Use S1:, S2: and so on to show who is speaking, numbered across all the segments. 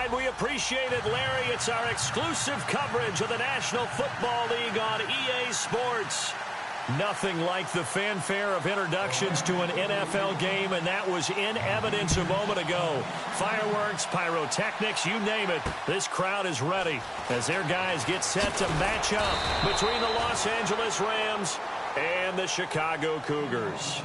S1: And we appreciate it, Larry. It's our exclusive coverage of the National Football League on EA Sports. Nothing like the fanfare of introductions to an NFL game, and that was in evidence a moment ago. Fireworks, pyrotechnics, you name it. This crowd is ready as their guys get set to match up between the Los Angeles Rams and the Chicago Cougars.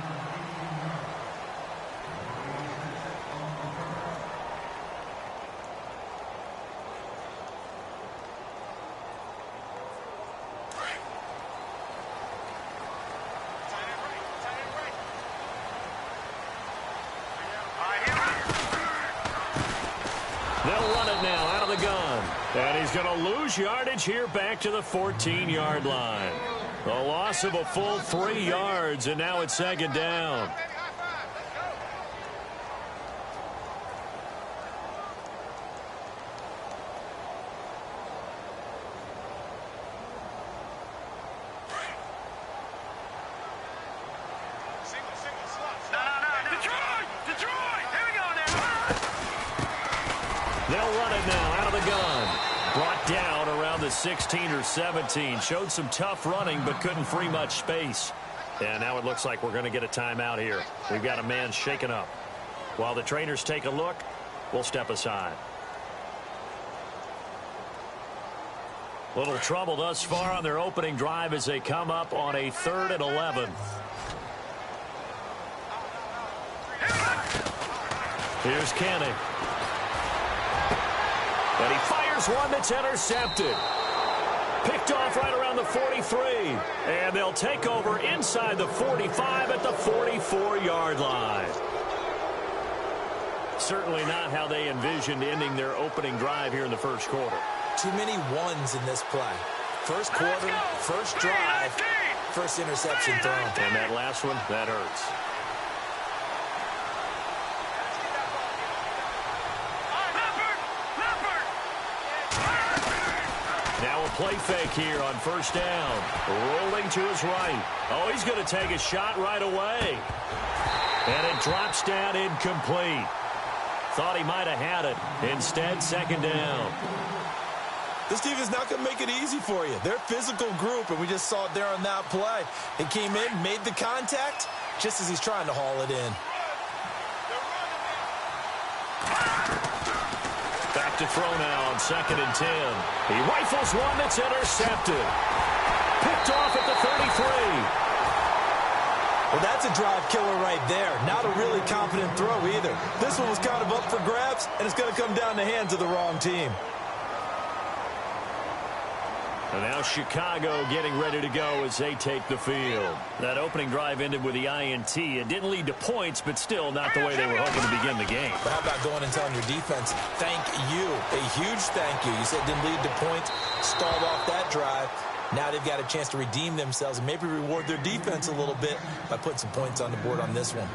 S1: They'll run it now out of the gun. And he's going to lose yardage here back to the 14-yard line. A loss of a full 3 yards, and now it's second down. They'll run it now out of the gun. Brought down around the 16 or 17. Showed some tough running, but couldn't free much space. And now it looks like we're going to get a timeout here. We've got a man shaken up. While the trainers take a look, we'll step aside. Little trouble thus far on their opening drive as they come up on a 3rd and 11. Here's Kenny. And he fires one that's intercepted. Picked off right around the 43. And they'll take over inside the 45 at the 44-yard line. Certainly not how they envisioned ending their opening drive here in the first quarter.
S2: Too many ones in this play. First quarter, first drive, first interception thrown.
S1: And that last one, that hurts. Now a play fake here on first down. Rolling to his right. Oh, he's going to take a shot right away. And it drops down incomplete. Thought he might have had it. Instead, second down.
S2: This team is not going to make it easy for you. They're a physical group, and we just saw it there on that play. He came in, made the contact, just as he's trying to haul it in.
S1: Back to throw now on 2nd and 10. He rifles one that's intercepted. Picked off at the 33.
S2: Well, that's a drive killer right there. Not a really confident throw either. This one was kind of up for grabs, and it's going to come down the hands of the wrong team.
S1: And now Chicago getting ready to go as they take the field. That opening drive ended with the INT. It didn't lead to points, but still not the way they were hoping to begin the game.
S2: But how about going and telling your defense, thank you, a huge thank you. You said it didn't lead to points, stalled off that drive. Now they've got a chance to redeem themselves and maybe reward their defense a little bit by putting some points on the board on this one.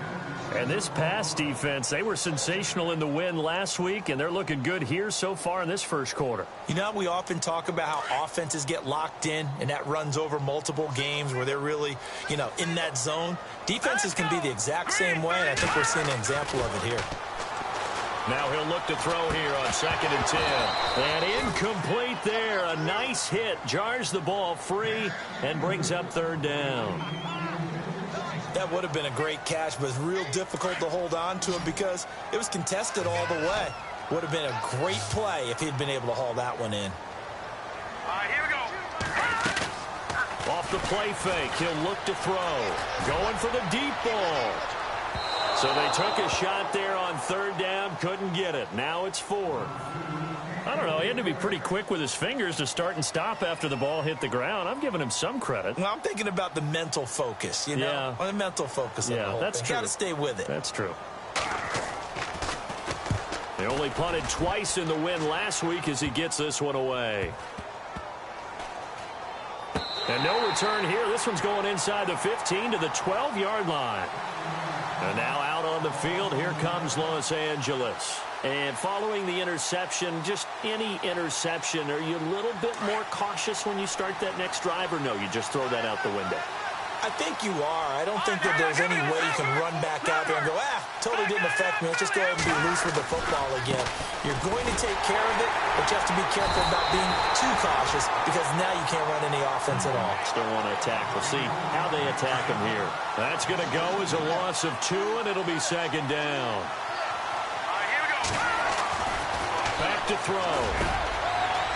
S1: And this pass defense, they were sensational in the win last week, and they're looking good here so far in this first quarter.
S2: You know, we often talk about how offenses get locked in, and that runs over multiple games where they're really, you know, in that zone. Defenses can be the exact same way, and I think we're seeing an example of it here.
S1: Now he'll look to throw here on 2nd and 10. And incomplete there. A nice hit. Jars the ball free and brings up 3rd down.
S2: That would have been a great catch, but it's real difficult to hold on to it because it was contested all the way. Would have been a great play if he'd been able to haul that one in.
S3: All right, here we go.
S1: Off the play fake, he'll look to throw. Going for the deep ball. So they took a shot there on 3rd down, couldn't get it. Now it's 4th. I don't know, he had to be pretty quick with his fingers to start and stop after the ball hit the ground. I'm giving him some credit.
S2: Well, I'm thinking about the mental focus, you know?
S1: Yeah.
S2: On the mental focus of the whole
S1: that's
S2: thing.
S1: true.
S2: Got to stay with it.
S1: That's true. They only punted twice in the win last week as he gets this one away. And no return here. This one's going inside the 15 to the 12-yard line. And now out on the field, here comes Los Angeles. And following the interception, just any interception, are you a little bit more cautious when you start that next drive, or no, you just throw that out the window?
S2: I think you are. I don't think that there's any way you can run back out there and go, totally didn't affect me. Let's just go ahead and be loose with the football again. You're going to take care of it, but you have to be careful about being too cautious because now you can't run any offense at all.
S1: Still want to attack. We'll see how they attack him here. That's going to go as a loss of 2, and it'll be second down.
S3: Here we go.
S1: Back to throw.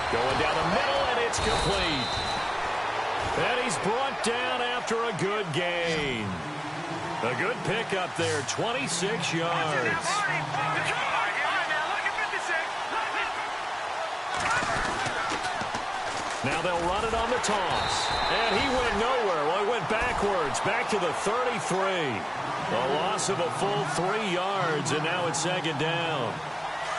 S1: Going down the middle, and it's complete. And he's brought down after a good gain. A good pickup there, 26 yards. Now they'll run it on the toss. And he went nowhere. Well, he went backwards, back to the 33. A loss of a full 3 yards, and now it's second down.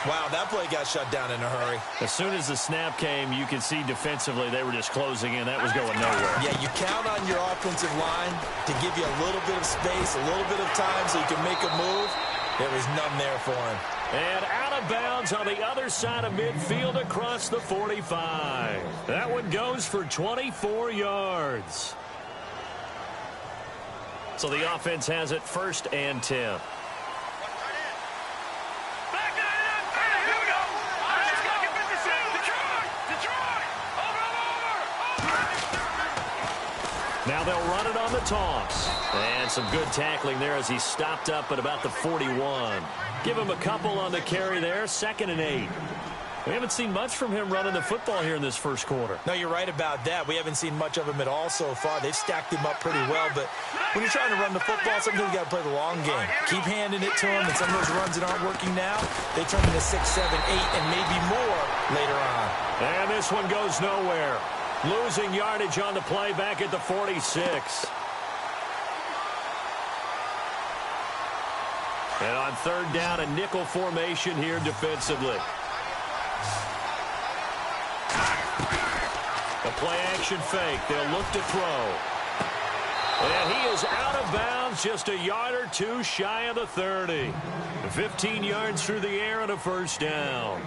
S2: Wow, that play got shut down in a hurry.
S1: As soon as the snap came, you could see defensively they were just closing in. That was going nowhere.
S2: Yeah, you count on your offensive line to give you a little bit of space, a little bit of time so you can make a move. There was none there for him.
S1: And out of bounds on the other side of midfield across the 45. That one goes for 24 yards. So the offense has it 1st and 10. Now they'll run it on the toss. And some good tackling there as he stopped up at about the 41. Give him a couple on the carry there. 2nd and 8. We haven't seen much from him running the football here in this first quarter.
S2: No, you're right about that. We haven't seen much of him at all so far. They've stacked him up pretty well, but when you're trying to run the football, sometimes you got to play the long game. Keep handing it to him, and some of those runs that aren't working now, they turn into 6, 7, 8, and maybe more later on.
S1: And this one goes nowhere. Losing yardage on the play back at the 46. And on 3rd down, a nickel formation here defensively. A play-action fake. They'll look to throw. And he is out of bounds, just a yard or 2 shy of the 30. 15 yards through the air and a 1st down.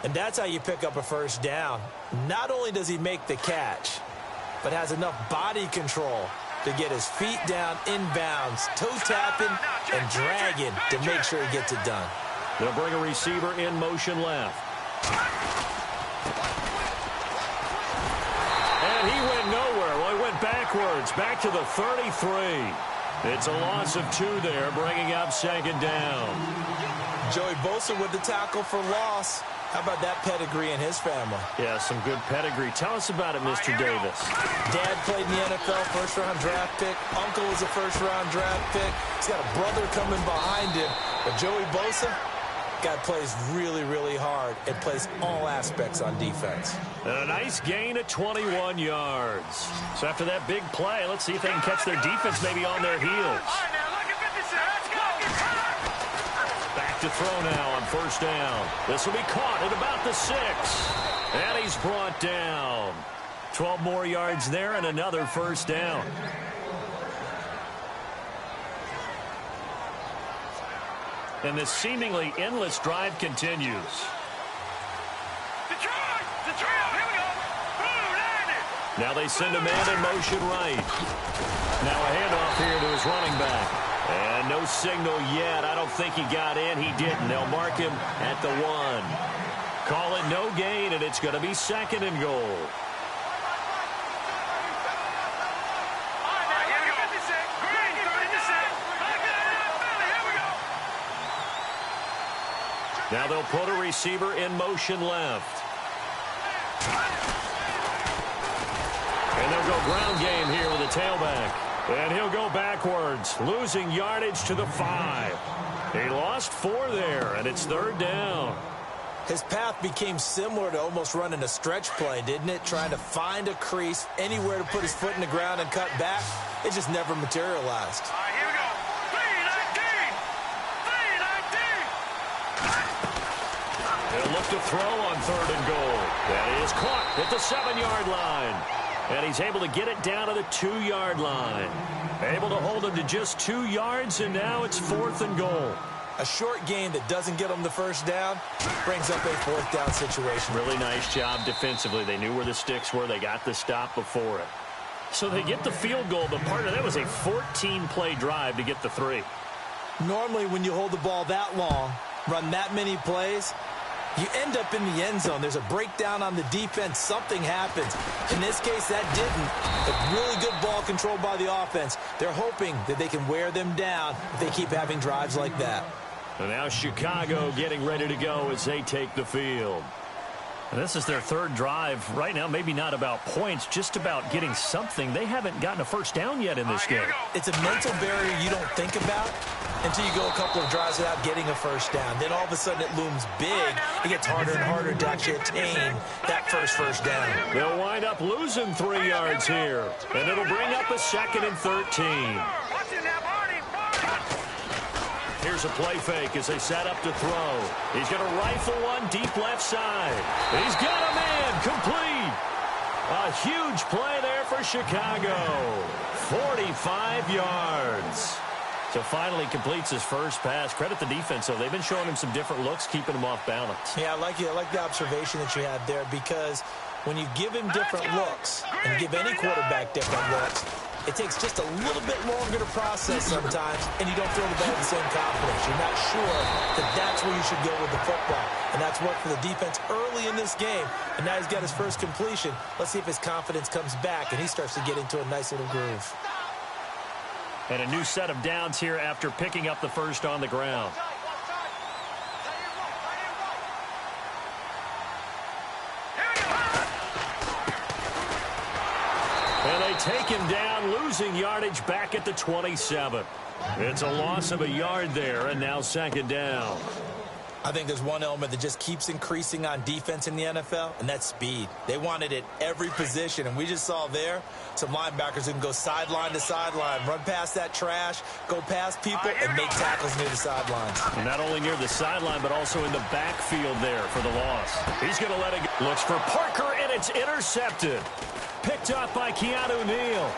S2: And that's how you pick up a 1st down. Not only does he make the catch, but has enough body control to get his feet down inbounds, toe-tapping and dragging to make sure he gets it done.
S1: They'll bring a receiver in motion left. And he went nowhere. Well, he went backwards, back to the 33. It's a loss of 2 there, bringing up 2nd down.
S2: Joey Bosa with the tackle for loss. How about that pedigree in his family?
S1: Yeah, some good pedigree. Tell us about it, Mr. Davis.
S2: Dad played in the NFL, 1st-round draft pick. Uncle was a 1st-round draft pick. He's got a brother coming behind him. But Joey Bosa, guy plays really, really hard and plays all aspects on defense.
S1: And a nice gain at 21 yards. So after that big play, let's see if they can catch their defense maybe on their heels. To throw now on 1st down. This will be caught at about the 6. And he's brought down. 12 more yards there and another 1st down. And this seemingly endless drive continues. Now they send a man in motion right. Now a handoff here to his running back. And no signal yet. I don't think he got in. He didn't. They'll mark him at the 1. Call it no gain, and it's going to be 2nd and goal. Now they'll put a receiver in motion left. And they'll go ground game here with a tailback. And he'll go backwards, losing yardage to the 5. He lost 4 there, and it's 3rd down.
S2: His path became similar to almost running a stretch play, didn't it? Trying to find a crease, anywhere to put his foot in the ground and cut back. It just never materialized.
S3: Here we go. 3-19.
S1: They'll look to throw on 3rd and goal. That is caught at the 7-yard line. And he's able to get it down to the 2-yard line. Able to hold him to just 2 yards, and now it's 4th and goal.
S2: A short gain that doesn't get him the 1st down brings up a 4th down situation.
S1: Really nice job defensively. They knew where the sticks were. They got the stop before it. So they get the field goal, but part of that was a 14-play drive to get the 3.
S2: Normally, when you hold the ball that long, run that many plays, you end up in the end zone. There's a breakdown on the defense. Something happens. In this case, that didn't. A really good ball control by the offense. They're hoping that they can wear them down if they keep having drives like that.
S1: And now Chicago getting ready to go as they take the field. And this is their third drive. Right now, maybe not about points, just about getting something. They haven't gotten a first down yet in this game.
S2: It's a mental barrier you don't think about until you go a couple of drives without getting a first down. Then all of a sudden it looms big. It gets harder and harder to actually attain that first down.
S1: They'll wind up losing 3 yards here. And it'll bring up a 2nd and 13. Here's a play fake as they set up to throw. He's going to rifle one deep left side. He's got a man complete. A huge play there for Chicago. 45 yards. So finally completes his first pass. Credit the defense, though. They've been showing him some different looks, keeping him off balance.
S2: Yeah, I like the observation that you had there, because when you give him different looks and give any quarterback different looks, it takes just a little bit longer to process sometimes, and you don't throw the ball with the same confidence. You're not sure that that's where you should go with the football. And that's worked for the defense early in this game. And now he's got his first completion. Let's see if his confidence comes back and he starts to get into a nice little groove.
S1: And a new set of downs here after picking up the first on the ground. And they take him down, losing yardage back at the 27. It's a loss of a yard there, and now 2nd down.
S2: I think there's one element that just keeps increasing on defense in the NFL, and that's speed. They want it at every position, and we just saw there some linebackers who can go sideline to sideline, run past that trash, go past people, and make tackles near the sidelines.
S1: And not only near the sideline, but also in the backfield there for the loss. He's going to let it go. Looks for Parker, and it's intercepted. Picked up by Keanu Neal.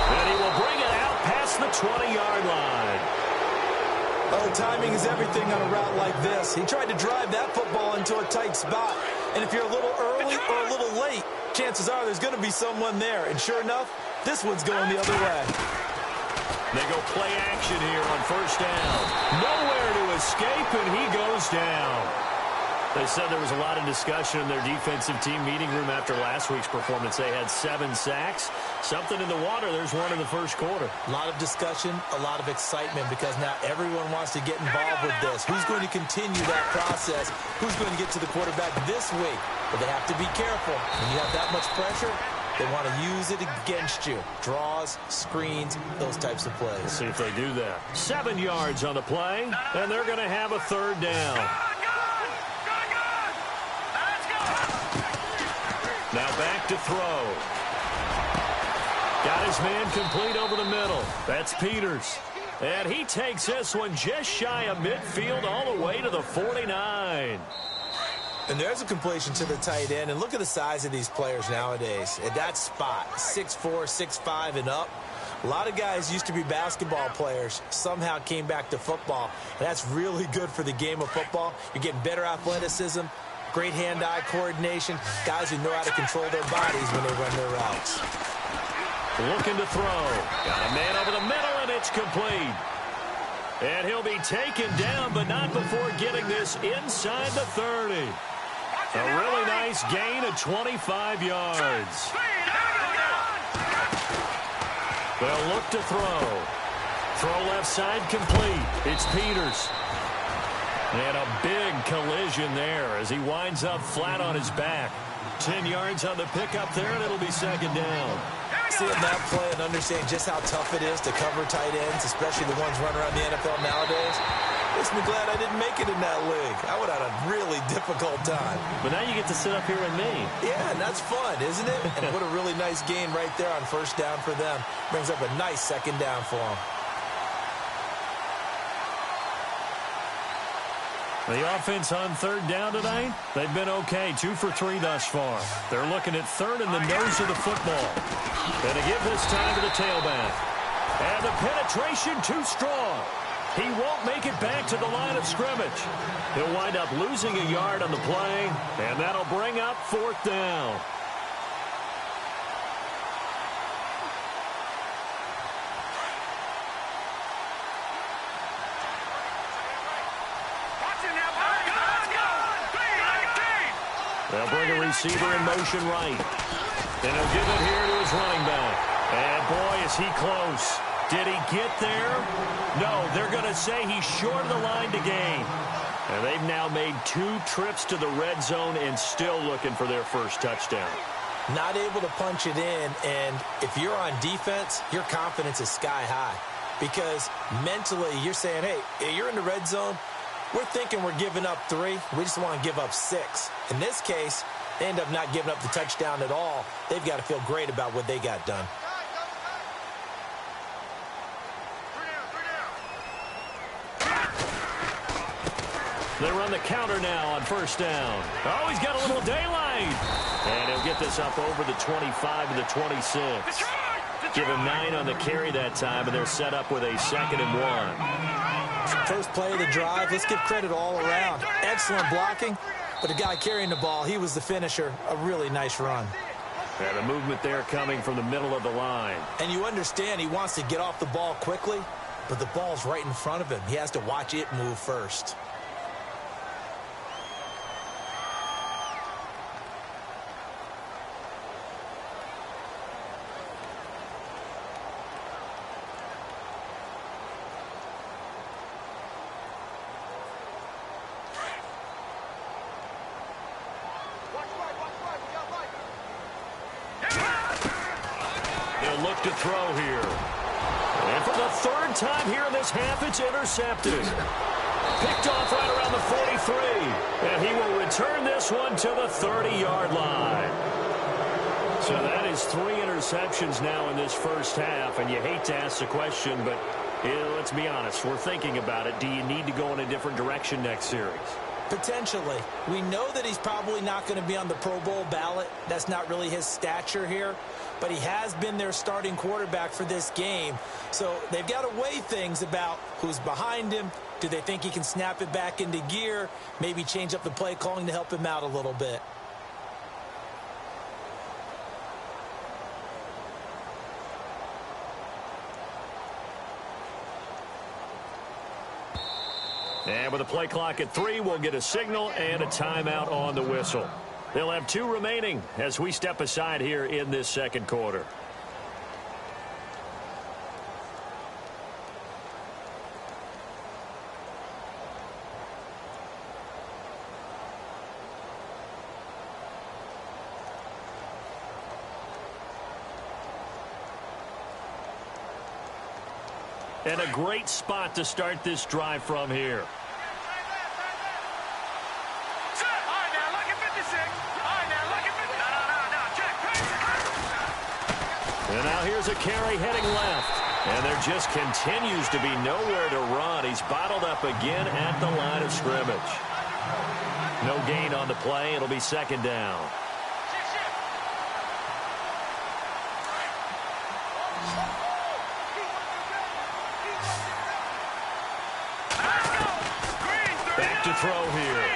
S1: And he will bring it out past the 20-yard line.
S2: Oh, timing is everything on a route like this. He tried to drive that football into a tight spot. And if you're a little early or a little late, chances are there's going to be someone there. And sure enough, this one's going the other way.
S1: They go play action here on first down. Nowhere to escape, and he goes down. They said there was a lot of discussion in their defensive team meeting room after last week's performance. They had 7 sacks. Something in the water. There's one in the first quarter.
S2: A lot of discussion, a lot of excitement, because now everyone wants to get involved with this. Who's going to continue that process? Who's going to get to the quarterback this week? But they have to be careful. When you have that much pressure, they want to use it against you. Draws, screens, those types of plays.
S1: Let's see if they do that. 7 yards on the play, and they're going to have a 3rd down. Now back to throw. Got his man complete over the middle. That's Peters. And he takes this one just shy of midfield all the way to the 49.
S2: And there's a completion to the tight end. And look at the size of these players nowadays. At that spot, 6'4", 6'5", and up. A lot of guys used to be basketball players, somehow came back to football. And that's really good for the game of football. You're getting better athleticism, great hand-eye coordination, guys who know how to control their bodies when they run their routes.
S1: Looking to throw. Got a man over the middle, and it's complete. And he'll be taken down, but not before getting this inside the 30. A really nice gain of 25 yards. They'll look to throw. Throw left side complete. It's Peters. And a big collision there as he winds up flat on his back. 10 yards on the pickup there, and it'll be 2nd down.
S2: Seeing that play and understanding just how tough it is to cover tight ends, especially the ones running around the NFL nowadays, makes me glad I didn't make it in that league. I would have had a really difficult time.
S1: But now you get to sit up here with me.
S2: Yeah, and that's fun, isn't it? And what a really nice gain right there on first down for them. Brings up a nice 2nd down for them.
S1: The offense on 3rd down tonight, they've been okay. 2 for 3 thus far. They're looking at 3rd in the nose of the football. And to give this time to the tailback. And the penetration too strong. He won't make it back to the line of scrimmage. He'll wind up losing a yard on the play, and that'll bring up 4th down. They'll bring a receiver in motion right. And he'll give it here to his running back. And boy, is he close. Did he get there? No, they're going to say he's short of the line to gain. And they've now made 2 trips to the red zone and still looking for their first touchdown.
S2: Not able to punch it in, and if you're on defense, your confidence is sky high. Because mentally, you're saying, hey, you're in the red zone. We're thinking we're giving up 3. We just want to give up 6. In this case, they end up not giving up the touchdown at all. They've got to feel great about what they got done.
S1: They run the counter now on first down. Oh, he's got a little daylight. And he'll get this up over the 25 to the 26. Give him 9 on the carry that time, and they're set up with a 2nd and 1.
S2: First play of the drive, let's give credit all around. Excellent blocking, but the guy carrying the ball, he was the finisher. A really nice run.
S1: And the movement there coming from the middle of the line.
S2: And you understand he wants to get off the ball quickly, but the ball's right in front of him. He has to watch it move first.
S1: Look to throw here. And for the 3rd time here in this half, it's intercepted. Picked off right around the 43. And he will return this one to the 30-yard line. So that is 3 interceptions now in this first half. And you hate to ask the question, but let's be honest. We're thinking about it. Do you need to go in a different direction next series?
S2: Potentially. We know that he's probably not going to be on the Pro Bowl ballot. That's not really his stature here. But he has been their starting quarterback for this game. So they've got to weigh things about who's behind him. Do they think he can snap it back into gear? Maybe change up the play calling to help him out a little bit.
S1: And with the play clock at 3, we'll get a signal and a timeout on the whistle. They'll have 2 remaining as we step aside here in this second quarter. And a great spot to start this drive from here. And now here's a carry heading left. And there just continues to be nowhere to run. He's bottled up again at the line of scrimmage. No gain on the play. It'll be 2nd down. Back to throw here.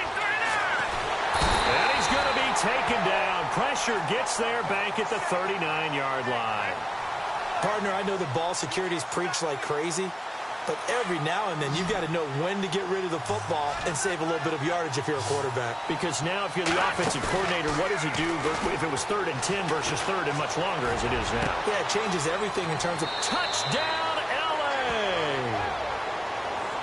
S1: And he's going to be taken down. Pressure gets there back at the 39-yard line.
S2: Partner, I know the ball security's preached like crazy, but every now and then you've got to know when to get rid of the football and save a little bit of yardage if you're a quarterback.
S1: Because now if you're the offensive coordinator, what does it do if it was 3rd and 10 versus 3rd and much longer as it is now?
S2: Yeah, it changes everything in terms of
S1: touchdown, LA!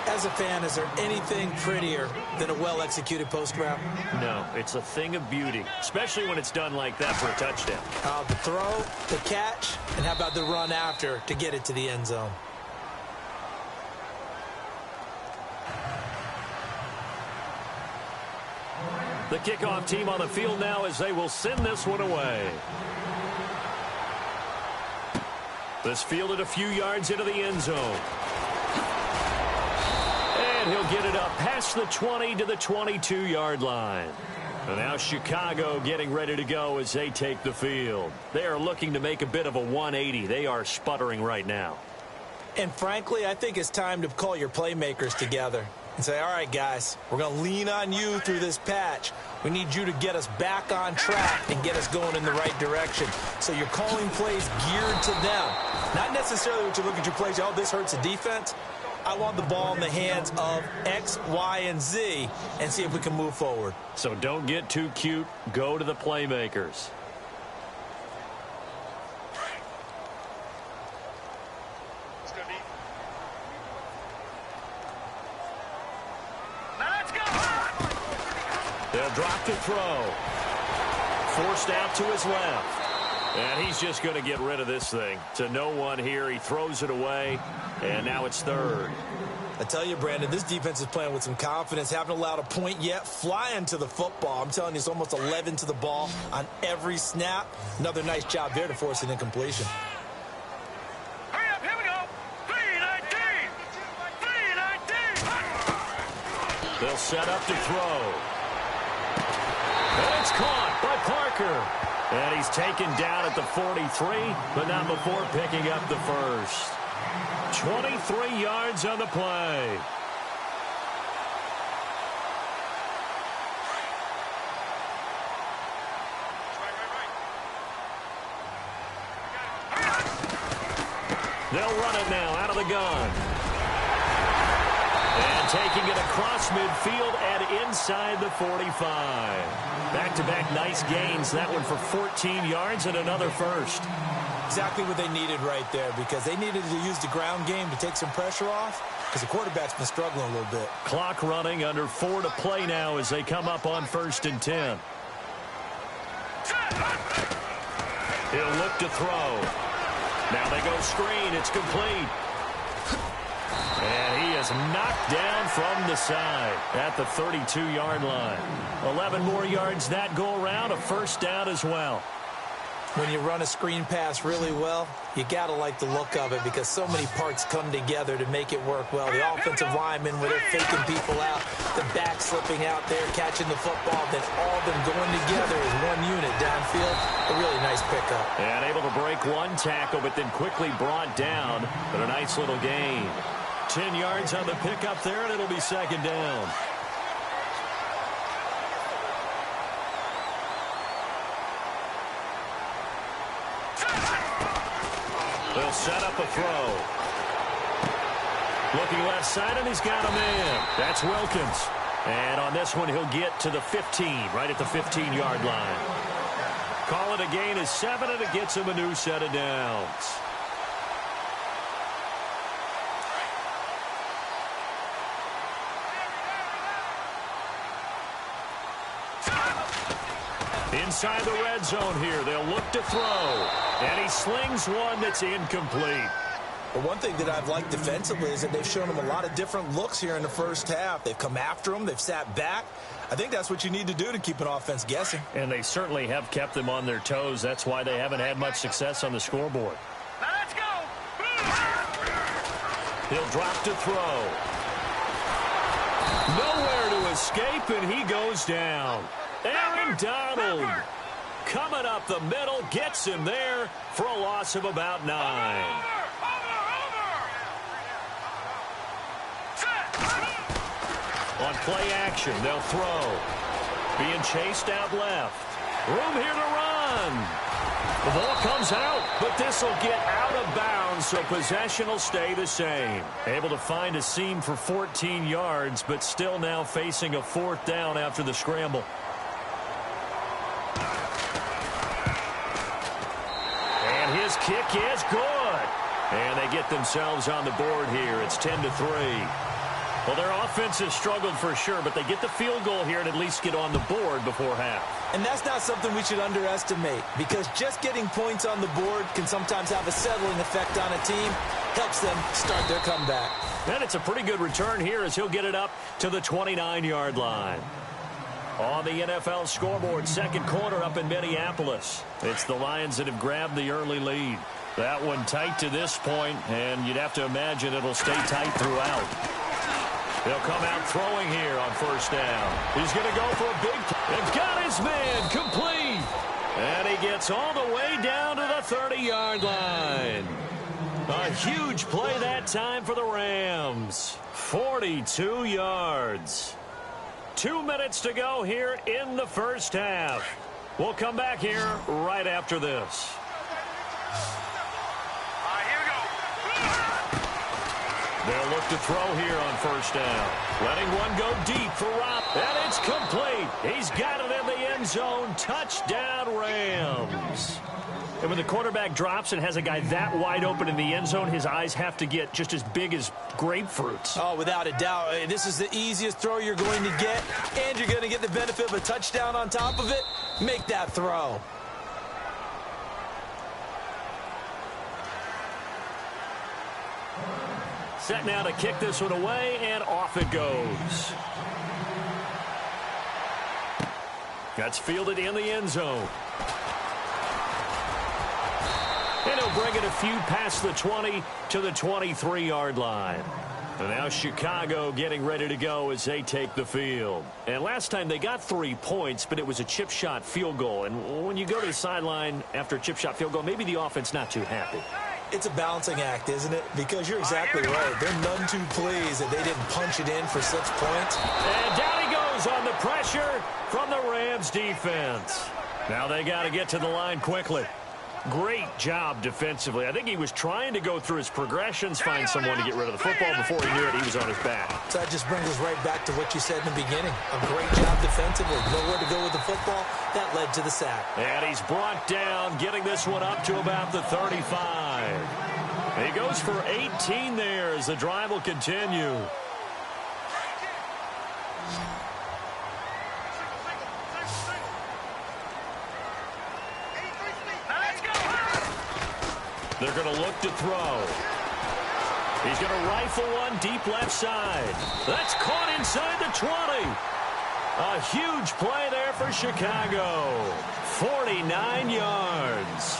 S2: As a fan, is there anything prettier than a well-executed post route?
S1: No, it's a thing of beauty, especially when it's done like that for a touchdown.
S2: The throw, the catch, and how about the run after to get it to the end zone?
S1: The kickoff team on the field now as they will send this one away. This fielded a few yards into the end zone. And he'll get it up past the 20 to the 22-yard line. And now Chicago getting ready to go as they take the field. They are looking to make a bit of a 180. They are sputtering right now.
S2: And frankly, I think it's time to call your playmakers together and say, all right, guys, we're going to lean on you through this patch. We need you to get us back on track and get us going in the right direction. So you're calling plays geared to them. Not necessarily what you look at your plays, oh, this hurts the defense. I want the ball in the hands of X, Y, and Z and see if we can move forward.
S1: So don't get too cute. Go to the playmakers. They'll drop to throw. Forced out to his left. And he's just going to get rid of this thing. To no one here. He throws it away. And now it's third.
S2: I tell you, Brandon, this defense is playing with some confidence. Haven't allowed a point yet. Flying to the football. I'm telling you, it's almost 11 to the ball on every snap. Another nice job there to force an incompletion.
S3: Hurry up, here we go. 3-19. 3-19.
S1: They'll set up to throw. And it's caught by Parker. And he's taken down at the 43, but not before picking up the first. 23 yards on the play. They'll run it now out of the gun. And taking it across midfield and inside the 45. Back-to-back nice gains. That one for 14 yards and another first.
S2: Exactly what they needed right there, because they needed to use the ground game to take some pressure off, because the quarterback's been struggling a little bit.
S1: Clock running, under 4 to play now as they come up on 1st and 10. He'll look to throw. Now they go screen. It's complete. And he is knocked down from the side at the 32-yard line. 11 more yards that go around, a first down as well.
S2: When you run a screen pass really well, you got to like the look of it, because so many parts come together to make it work well. The offensive linemen, where they're faking people out, the back slipping out there, catching the football, then all of them going together as one unit downfield. A really nice pickup.
S1: And able to break one tackle, but then quickly brought down. But a nice little gain. 10 yards on the pickup there, and it'll be second down. They'll set up a throw. Looking left side, and he's got a man. That's Wilkins. And on this one, he'll get to the 15, right at the 15-yard line. Call it a gain of 7, and it gets him a new set of downs. Inside the red zone here, they'll look to throw. And he slings one that's incomplete.
S2: But one thing that I've liked defensively is that they've shown him a lot of different looks here in the first half. They've come after him. They've sat back. I think that's what you need to do to keep an offense guessing.
S1: And they certainly have kept them on their toes. That's why they haven't had much success on the scoreboard.
S3: Now let's go.
S1: He'll drop to throw. Nowhere to escape, and he goes down. Aaron Donald coming up the middle, gets him there for a loss of about 9. On play action, they'll throw. Being chased out left. Room here to run. The ball comes out, but this will get out of bounds, so possession will stay the same. Able to find a seam for 14 yards, but still now facing a 4th down after the scramble. And his kick is good. And they get themselves on the board here. It's 10-3. Well, their offense has struggled for sure, but they get the field goal here and at least get on the board before half.
S2: And that's not something we should underestimate, because just getting points on the board can sometimes have a settling effect on a team. Helps them start their comeback.
S1: And it's a pretty good return here as he'll get it up to the 29-yard line. On the NFL scoreboard, second quarter up in Minneapolis. It's the Lions that have grabbed the early lead. That one tight to this point, and you'd have to imagine it'll stay tight throughout. They'll come out throwing here on first down. He's going to go for a big play. They've got his man complete. And he gets all the way down to the 30-yard line. A huge play that time for the Rams. 42 yards. 2 minutes to go here in the first half. We'll come back here right after this.
S3: Here we go.
S1: They'll look to throw here on first down. Letting one go deep for Rob. And it's complete. He's got it in the end zone. Touchdown, Rams. And when the quarterback drops and has a guy that wide open in the end zone, his eyes have to get just as big as grapefruits.
S2: Oh, without a doubt. This is the easiest throw you're going to get, and you're going to get the benefit of a touchdown on top of it. Make that throw.
S1: Set now to kick this one away, and off it goes. That's fielded in the end zone. And he'll bring it a few past the 20 to the 23-yard line. And now Chicago getting ready to go as they take the field. And last time they got 3 points, but it was a chip shot field goal. And when you go to the sideline after a chip shot field goal, maybe the offense not too happy.
S2: It's a balancing act, isn't it? Because you're exactly right. They're none too pleased that they didn't punch it in for 6 points.
S1: And down he goes on the pressure from the Rams defense. Now they got to get to the line quickly. Great job defensively. I think he was trying to go through his progressions, find someone to get rid of the football. Before he knew it, he was on his back.
S2: So that just brings us right back to what you said in the beginning. A great job defensively. Nowhere to go with the football. That led to the sack.
S1: And he's brought down, getting this one up to about the 35. He goes for 18 there as the drive will continue. They're going to look to throw. He's going to rifle one deep left side. That's caught inside the 20. A huge play there for Chicago. 49 yards.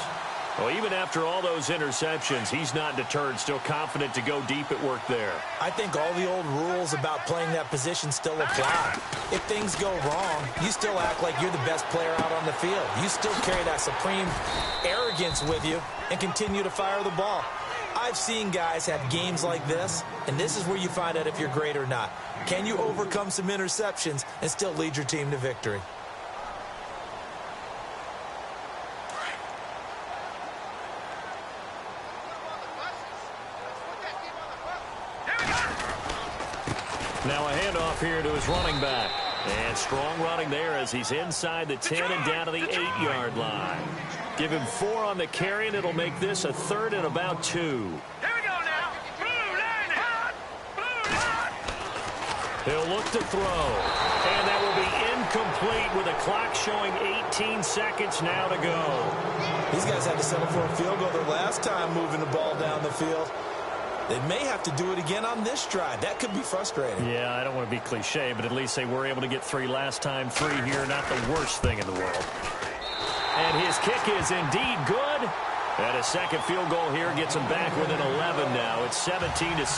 S1: Well, even after all those interceptions, he's not deterred, still confident to go deep at work there.
S2: I think all the old rules about playing that position still apply. If things go wrong, you still act like you're the best player out on the field. You still carry that supreme arrogance with you and continue to fire the ball. I've seen guys have games like this, and this is where you find out if you're great or not. Can you overcome some interceptions and still lead your team to victory?
S1: Now a handoff here to his running back. And strong running there as he's inside the 10 and down to the 8-yard line. Give him 4 on the carry, and it'll make this a 3rd and about 2.
S3: Here we go now. Blue line hot. Blue line.
S1: He'll look to throw. And that will be incomplete with the clock showing 18 seconds now to go.
S2: These guys had to settle for a field goal their last time moving the ball down the field. They may have to do it again on this drive. That could be frustrating.
S1: Yeah, I don't want to be cliche, but at least they were able to get 3 last time. 3 here, not the worst thing in the world. And his kick is indeed good. And a second field goal here gets him back within 11 now. It's 17-6.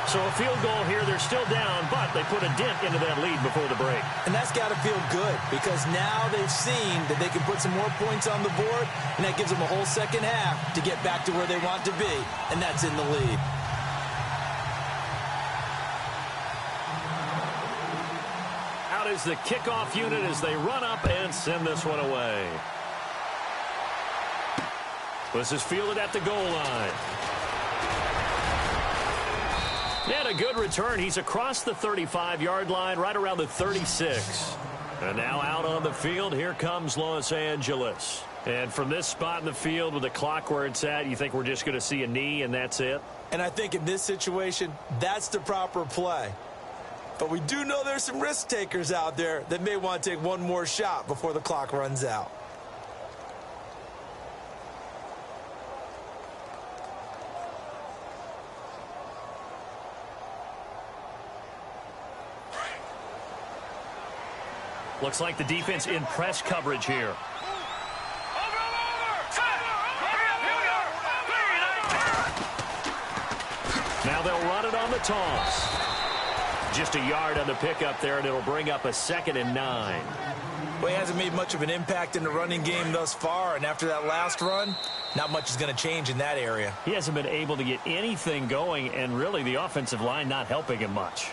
S1: So a field goal here, they're still down, but they put a dent into that lead before the break.
S2: And that's got to feel good because now they've seen that they can put some more points on the board, and that gives them a whole second half to get back to where they want to be, and that's in the lead.
S1: Out is the kickoff unit as they run up and send this one away. This is fielded at the goal line. And a good return. He's across the 35-yard line, right around the 36. And now out on the field, here comes Los Angeles. And from this spot in the field with the clock where it's at, you think we're just going to see a knee and that's it?
S2: And I think in this situation, that's the proper play. But we do know there's some risk takers out there that may want to take one more shot before the clock runs out.
S1: Looks like the defense in press coverage here. Now they'll run it on the toss. Just a yard on the pickup there, and it'll bring up a 2nd and 9.
S2: Well, he hasn't made much of an impact in the running game thus far, and after that last run, not much is going to change in that area.
S1: He hasn't been able to get anything going, and really the offensive line not helping him much.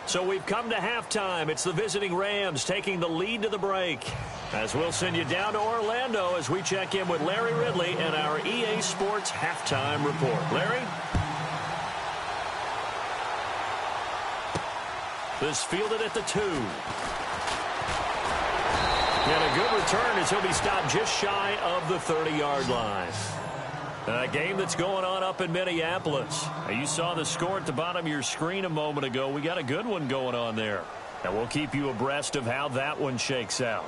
S1: So we've come to halftime. It's the visiting Rams taking the lead to the break. As we'll send you down to Orlando as we check in with Larry Ridley and our EA Sports Halftime Report. Larry? This fielded at the 2. And a good return as he'll be stopped just shy of the 30-yard line. A game that's going on up in Minneapolis. You saw the score at the bottom of your screen a moment ago. We got a good one going on there. And we'll keep you abreast of how that one shakes out.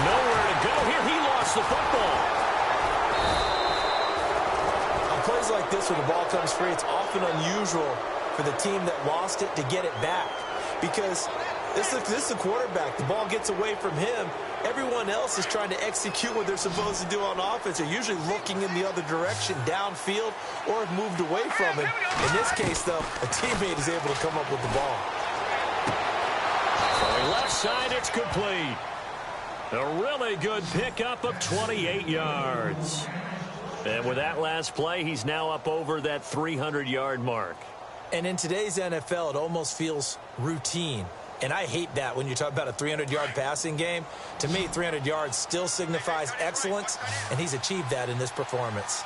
S1: Nowhere to go here. He lost the football.
S2: On plays like this where the ball comes free, it's often unusual for the team that lost it to get it back. Because this is the quarterback. The ball gets away from him. Everyone else is trying to execute what they're supposed to do on offense. They're usually looking in the other direction, downfield, or have moved away from him. In this case, though, a teammate is able to come up with the ball.
S1: From left side, it's complete. A really good pickup of 28 yards. And with that last play, he's now up over that 300-yard mark.
S2: And in today's NFL, it almost feels routine. And I hate that when you talk about a 300-yard passing game. To me, 300 yards still signifies excellence, and he's achieved that in this performance.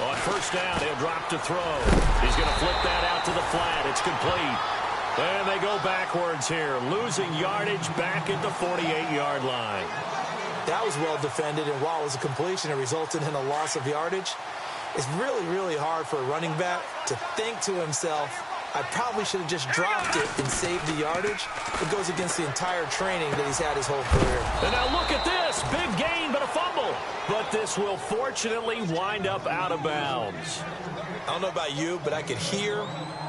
S1: On first down, he'll drop to throw. He's going to flip that out to the flat. It's complete. And they go backwards here, losing yardage back at the 48-yard line.
S2: That was well defended, and while it was a completion, it resulted in a loss of yardage. It's really, really hard for a running back to think to himself, I probably should have just dropped it and saved the yardage. It goes against the entire training that he's had his whole career.
S1: And now look at this. Big gain, but a fumble. But this will fortunately wind up out of bounds.
S2: I don't know about you, but I could hear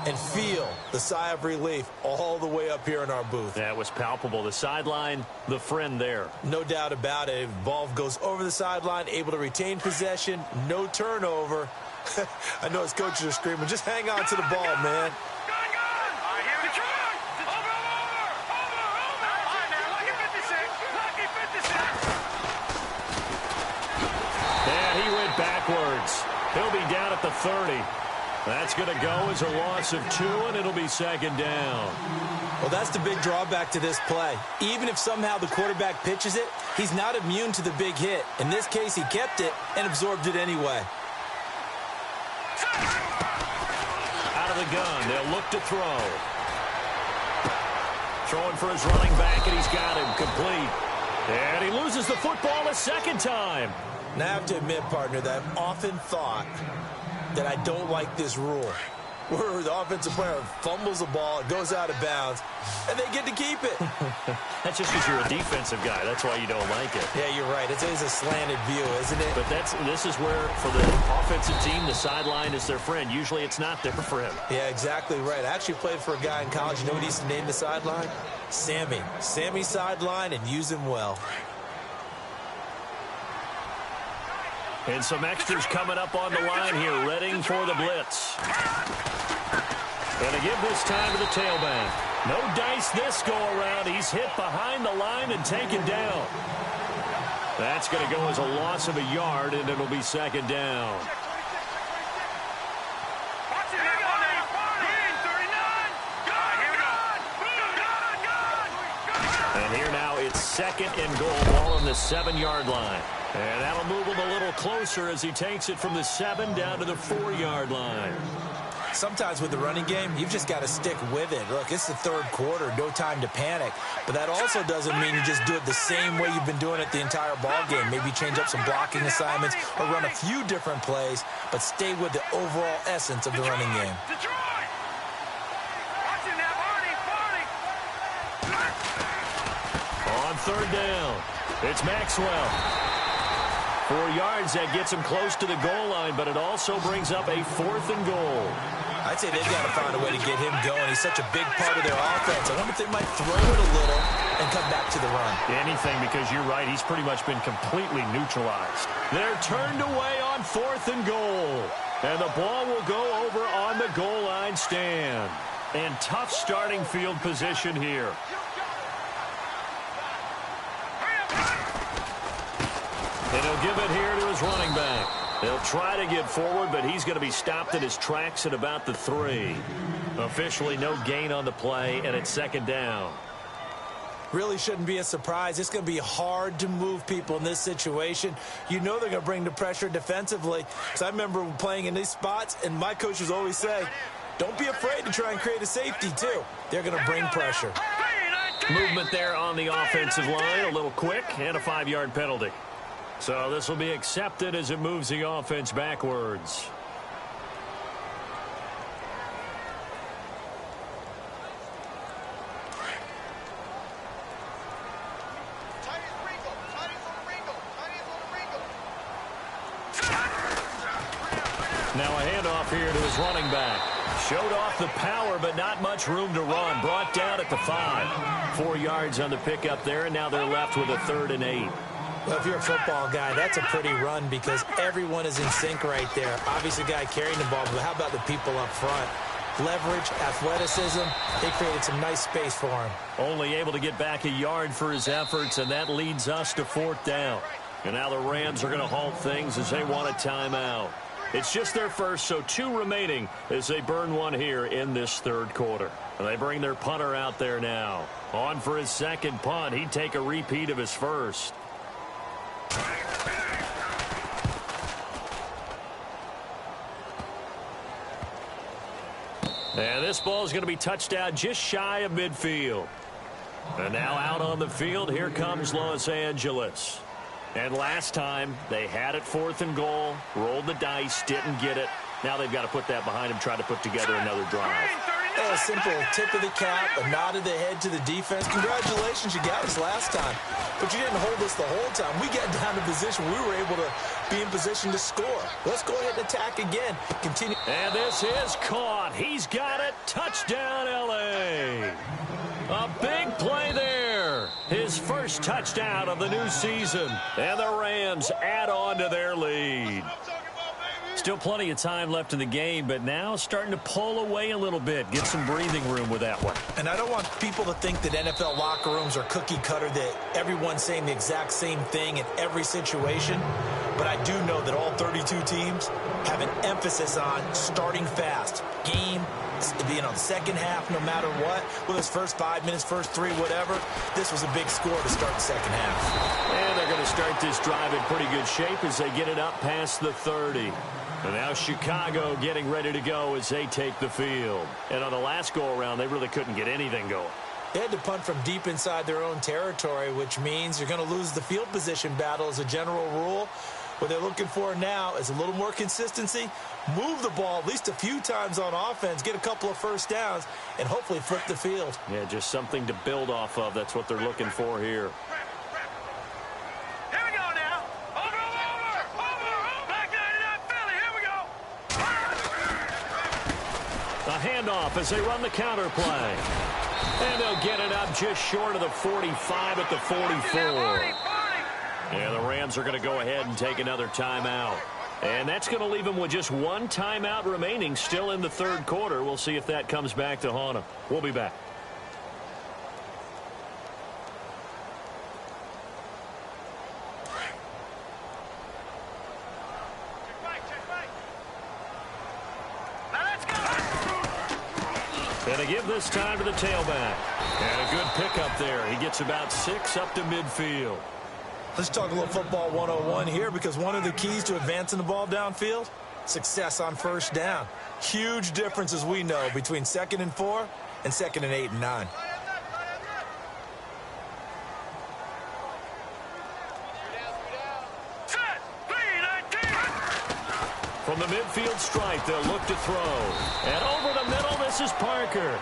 S2: and feel the sigh of relief all the way up here in our booth.
S1: That was palpable. The sideline, the friend there.
S2: No doubt about it. Ball goes over the sideline, able to retain possession, no turnover. I know his coaches are screaming, just hang on to the ball, man.
S1: And he went backwards. He'll be down at the 30. That's going to go as a loss of 2, and it'll be second down.
S2: Well, that's the big drawback to this play. Even if somehow the quarterback pitches it, he's not immune to the big hit. In this case, he kept it and absorbed it anyway.
S1: Out of the gun, they'll look to throw. Throwing for his running back, and he's got him complete. And he loses the football a second time.
S2: Now, I have to admit, partner, that I've often thought that I don't like this rule, where the offensive player fumbles the ball, it goes out of bounds, and they get to keep it.
S1: That's just because you're a defensive guy. That's why you don't like it.
S2: Yeah, you're right. It's a slanted view, isn't it?
S1: But this is where, for the offensive team, the sideline is their friend. Usually it's not there for him.
S2: Yeah, exactly right. I actually played for a guy in college. You know what he used to name the sideline? Sammy. Sammy sideline, and use him well.
S1: And some extras coming up on the line here, readying for the blitz. Going to give this time to the tailback. No dice this go-around. He's hit behind the line and taken down. That's going to go as a loss of a yard, and it'll be second down. And here now it's second and goal, ball on the 7-yard line. And that'll move him a little closer as he takes it from the 7 down to the 4-yard line.
S2: Sometimes with the running game, you've just got to stick with it. Look, it's the third quarter, no time to panic. But that also doesn't mean you just do it the same way you've been doing it the entire ball game. Maybe change up some blocking assignments or run a few different plays, but stay with the overall essence of the running game.
S1: On third down, it's Maxwell. 4 yards, that gets him close to the goal line, but it also brings up a 4th and goal.
S2: I'd say they've got to find a way to get him going. He's such a big part of their offense. I wonder if they might throw it a little and come back to the run.
S1: Anything, because you're right, he's pretty much been completely neutralized. They're turned away on 4th and goal. And the ball will go over on the goal line stand. And tough starting field position here. And he'll give it here to his running back. They'll try to get forward, but he's going to be stopped in his tracks at about the 3. Officially no gain on the play, and it's second down.
S2: Really shouldn't be a surprise. It's going to be hard to move people in this situation. You know they're going to bring the pressure defensively. So I remember playing in these spots, and my coaches always say, don't be afraid to try and create a safety, too. They're going to bring pressure.
S1: Movement there on the offensive line, a little quick, and a 5-yard penalty. So this will be accepted as it moves the offense backwards. Now a handoff here to his running back. Showed off the power, but not much room to run. Brought down at the 5. 4 yards on the pickup there, and now they're left with a 3rd and 8.
S2: Well, if you're a football guy, that's a pretty run because everyone is in sync right there. Obviously, the guy carrying the ball, but how about the people up front? Leverage, athleticism, they created some nice space for him.
S1: Only able to get back a yard for his efforts, and that leads us to 4th down. And now the Rams are going to halt things as they want a timeout. It's just their first, so 2 remaining as they burn one here in this 3rd quarter. And they bring their punter out there now. On for his second punt. He'd take a repeat of his first. And this ball is going to be touched out just shy of midfield. And now out on the field, here comes Los Angeles. And last time, they had it 4th and goal, rolled the dice, didn't get it. Now they've got to put that behind them, try to put together another drive.
S2: A simple tip of the cap, a nod of the head to the defense. Congratulations, you got us last time. But you didn't hold us the whole time. We got down to position. We were able to be in position to score. Let's go ahead and attack again. Continue.
S1: And this is caught. He's got it. Touchdown, L.A. A big play there. His first touchdown of the new season. And the Rams add on to their lead. Still plenty of time left in the game, but now starting to pull away a little bit. Get some breathing room with that one.
S2: And I don't want people to think that NFL locker rooms are cookie cutter, that everyone's saying the exact same thing in every situation. But I do know that all 32 teams have an emphasis on starting fast. Game, second half, no matter what. Whether it's first 5 minutes, first 3, whatever. This was a big score to start the second half.
S1: And they're going to start this drive in pretty good shape as they get it up past the 30. And now Chicago getting ready to go as they take the field. And on the last go-around, they really couldn't get anything going.
S2: They had to punt from deep inside their own territory, which means you're going to lose the field position battle as a general rule. What they're looking for now is a little more consistency, move the ball at least a few times on offense, get a couple of first downs, and hopefully flip the field.
S1: Yeah, just something to build off of. That's what they're looking for here.
S3: Here we go now. Over. Back 99 Philly. Here we go.
S1: A handoff as they run the counter play. And they'll get it up just short of the 45 at the 44. And the Rams are going to go ahead and take another timeout. And that's going to leave them with just 1 timeout remaining still in the 3rd quarter. We'll see if that comes back to haunt them. We'll be back. And they give this time to the tailback. And a good pickup there. He gets about 6 up to midfield.
S2: Let's talk a little football 101 here, because one of the keys to advancing the ball downfield, success on first down. Huge difference, as we know, between 2nd and 4 and 2nd and 8 and 9.
S1: From the midfield stripe, they'll look to throw. And over the middle, this is Parker.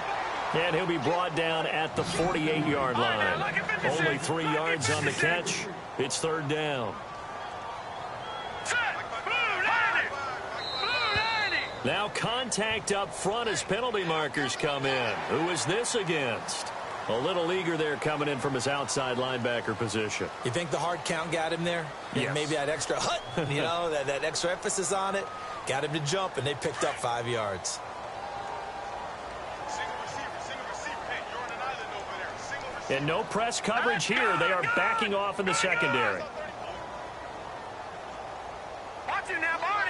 S1: And he'll be brought down at the 48-yard line. Only 3 yards on the catch. It's 3rd down. Now contact up front as penalty markers come in. Who is this against? A little eager there coming in from his outside linebacker position.
S2: You think the hard count got him there?
S1: Yes.
S2: Maybe that extra that extra emphasis on it got him to jump, and they picked up 5 yards.
S1: And no press coverage here. They are backing off in the secondary.
S3: Watch it now, boys.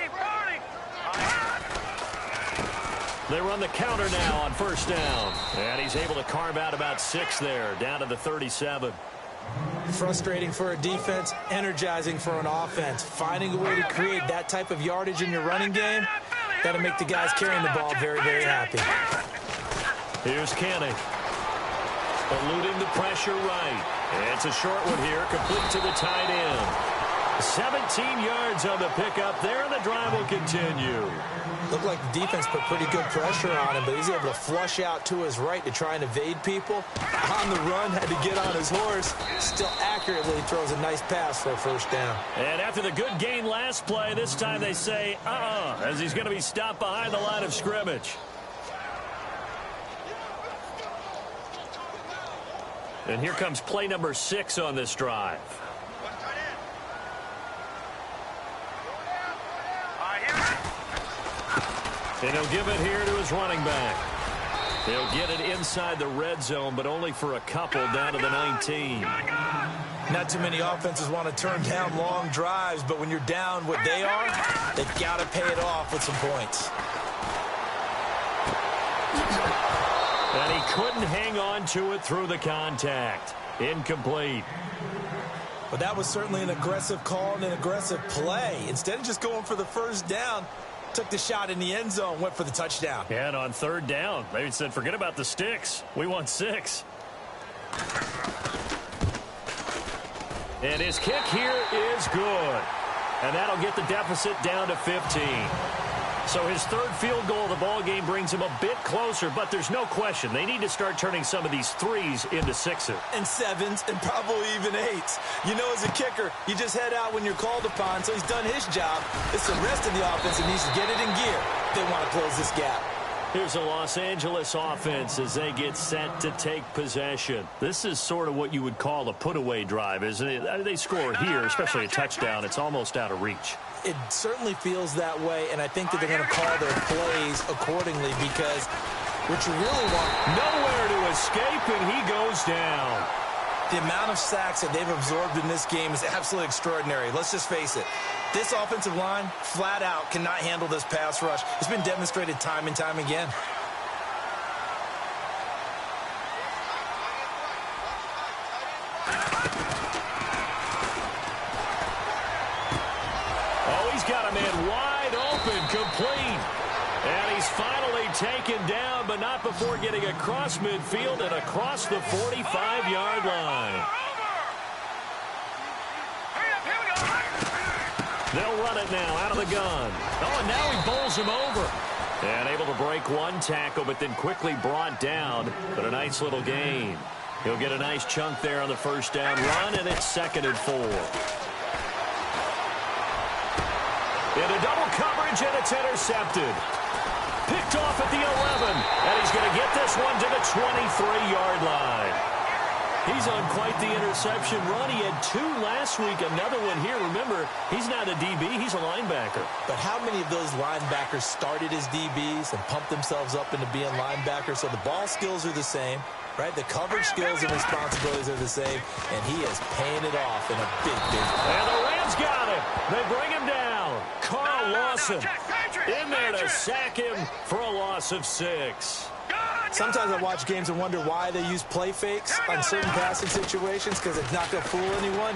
S1: They run the counter now on first down. And he's able to carve out about 6 there, down to the 37.
S2: Frustrating for a defense, energizing for an offense. Finding a way to create that type of yardage in your running game, that'll make the guys carrying the ball very, very happy.
S1: Here's Kenny. Eluding the pressure right. It's a short one here, complete to the tight end. 17 yards on the pickup there, and the drive will continue.
S2: Looked like the defense put pretty good pressure on him, but he's able to flush out to his right to try and evade people. On the run, had to get on his horse. Still accurately throws a nice pass for a first down.
S1: And after the good gain last play, this time they say, as he's going to be stopped behind the line of scrimmage. And here comes play number 6 on this drive. And he'll give it here to his running back. He'll get it inside the red zone, but only for a couple, down to the 19.
S2: Not too many offenses want to turn down long drives, but when you're down what they are, they've got to pay it off with some points.
S1: And he couldn't hang on to it through the contact. Incomplete.
S2: But that was certainly an aggressive call and an aggressive play. Instead of just going for the first down, took the shot in the end zone, went for the touchdown.
S1: Yeah, and on third down, they said, forget about the sticks. We want 6. And his kick here is good. And that'll get the deficit down to 15. So his third field goal of the ball game brings him a bit closer, but there's no question they need to start turning some of these 3s into 6s.
S2: And 7s and probably even 8s. You know, as a kicker, you just head out when you're called upon, so he's done his job. It's the rest of the offense that needs to get it in gear if they want to close this gap.
S1: Here's a Los Angeles offense as they get set to take possession. This is sort of what you would call a put-away drive, isn't it? They score here, especially a touchdown. It's almost out of reach.
S2: It certainly feels that way, and I think that they're going to call their plays accordingly because what you really want...
S1: Nowhere to escape, and he goes down.
S2: The amount of sacks that they've absorbed in this game is absolutely extraordinary. Let's just face it. This offensive line, flat out, cannot handle this pass rush. It's been demonstrated time and time again.
S1: Oh, he's got a man wide open, complete. And he's finally taken down, but not before getting across midfield and across the 45-yard line. They'll run it now out of the gun. Oh, and now he bowls him over. And able to break one tackle, but then quickly brought down. But a nice little gain. He'll get a nice chunk there on the first down run, and it's 2nd and 4. Into double coverage, and it's intercepted. Picked off at the 11, and he's going to get this one to the 23-yard line. He's on quite the interception run. He had 2 last week, another one here. Remember, he's not a DB, he's a linebacker.
S2: But how many of those linebackers started as DBs and pumped themselves up into being linebackers? So the ball skills are the same, right? The coverage skills and responsibilities are the same, and he is paying it off in a big way.
S1: And the Rams got him. They bring him down. Carl Lawson in there to sack him for a loss of 6.
S2: Sometimes I watch games and wonder why they use play fakes on certain passing situations because it's not going to fool anyone.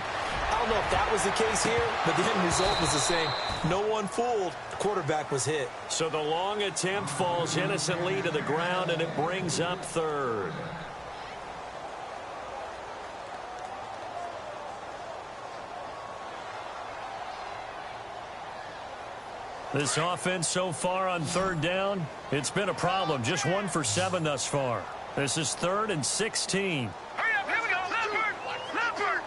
S2: I don't know if that was the case here, but the end result was the same. No one fooled. The quarterback was hit.
S1: So the long attempt falls innocently to the ground, and it brings up 3rd. This offense so far on 3rd down, it's been a problem. Just 1 for 7 thus far. This is 3rd and 16.
S3: Hurry up, here we go. Leopard!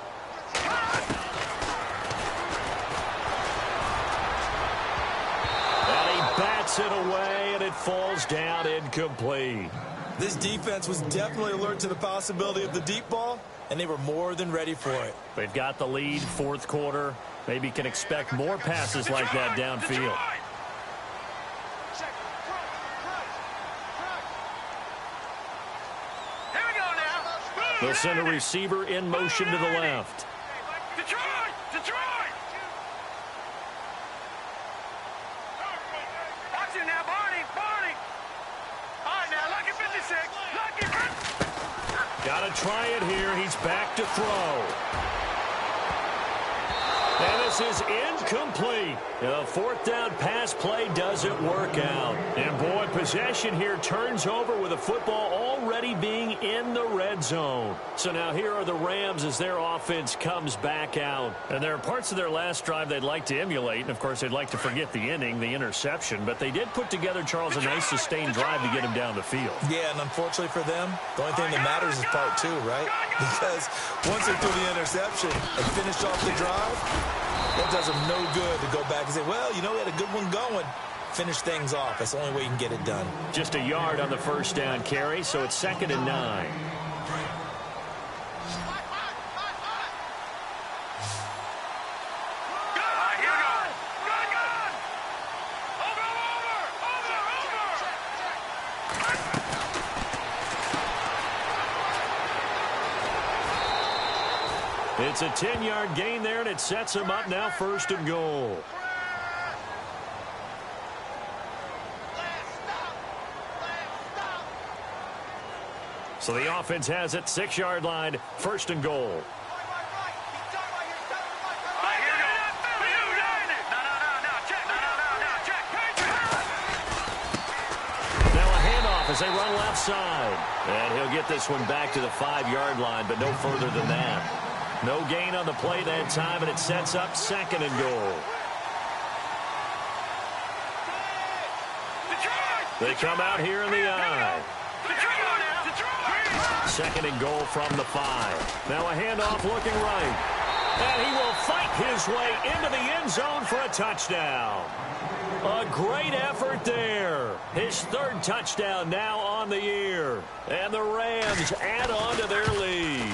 S1: And he bats it away, and it falls down incomplete.
S2: This defense was definitely alert to the possibility of the deep ball, and they were more than ready for it.
S1: They've got the lead, 4th quarter. Maybe can expect more passes like that downfield.
S3: Here we go now.
S1: They'll send a receiver in motion to the left.
S3: Detroit! Watch it now, Barney!
S1: try it here. He's back to throw. And this is incomplete. The fourth down pass play doesn't work out. And, boy, possession here turns over with the football already being in the red zone. So now here are the Rams as their offense comes back out. And there are parts of their last drive they'd like to emulate. And, of course, they'd like to forget the inning, the interception. But they did put together, Charles, a nice sustained drive to get him down the field.
S2: Yeah, and unfortunately for them, the only thing that matters is part two, right? Because once they threw the interception and finished off the drive, it does them no good to go back and say, well, you know, we had a good one going. Finish things off. That's the only way you can get it done.
S1: Just a yard on the first down carry, so it's 2nd and 9. It's a 10-yard gain there, and it sets him up now 1st and goal. So the offense has it, 6-yard line, 1st and goal. Now a handoff as they run left side. And he'll get this one back to the 5-yard line, but no further than that. No gain on the play that time, and it sets up 2nd and goal. They come out here in the I. 2nd and goal from the 5. Now a handoff looking right. And he will fight his way into the end zone for a touchdown. A great effort there. His 3rd touchdown now on the year. And the Rams add on to their lead.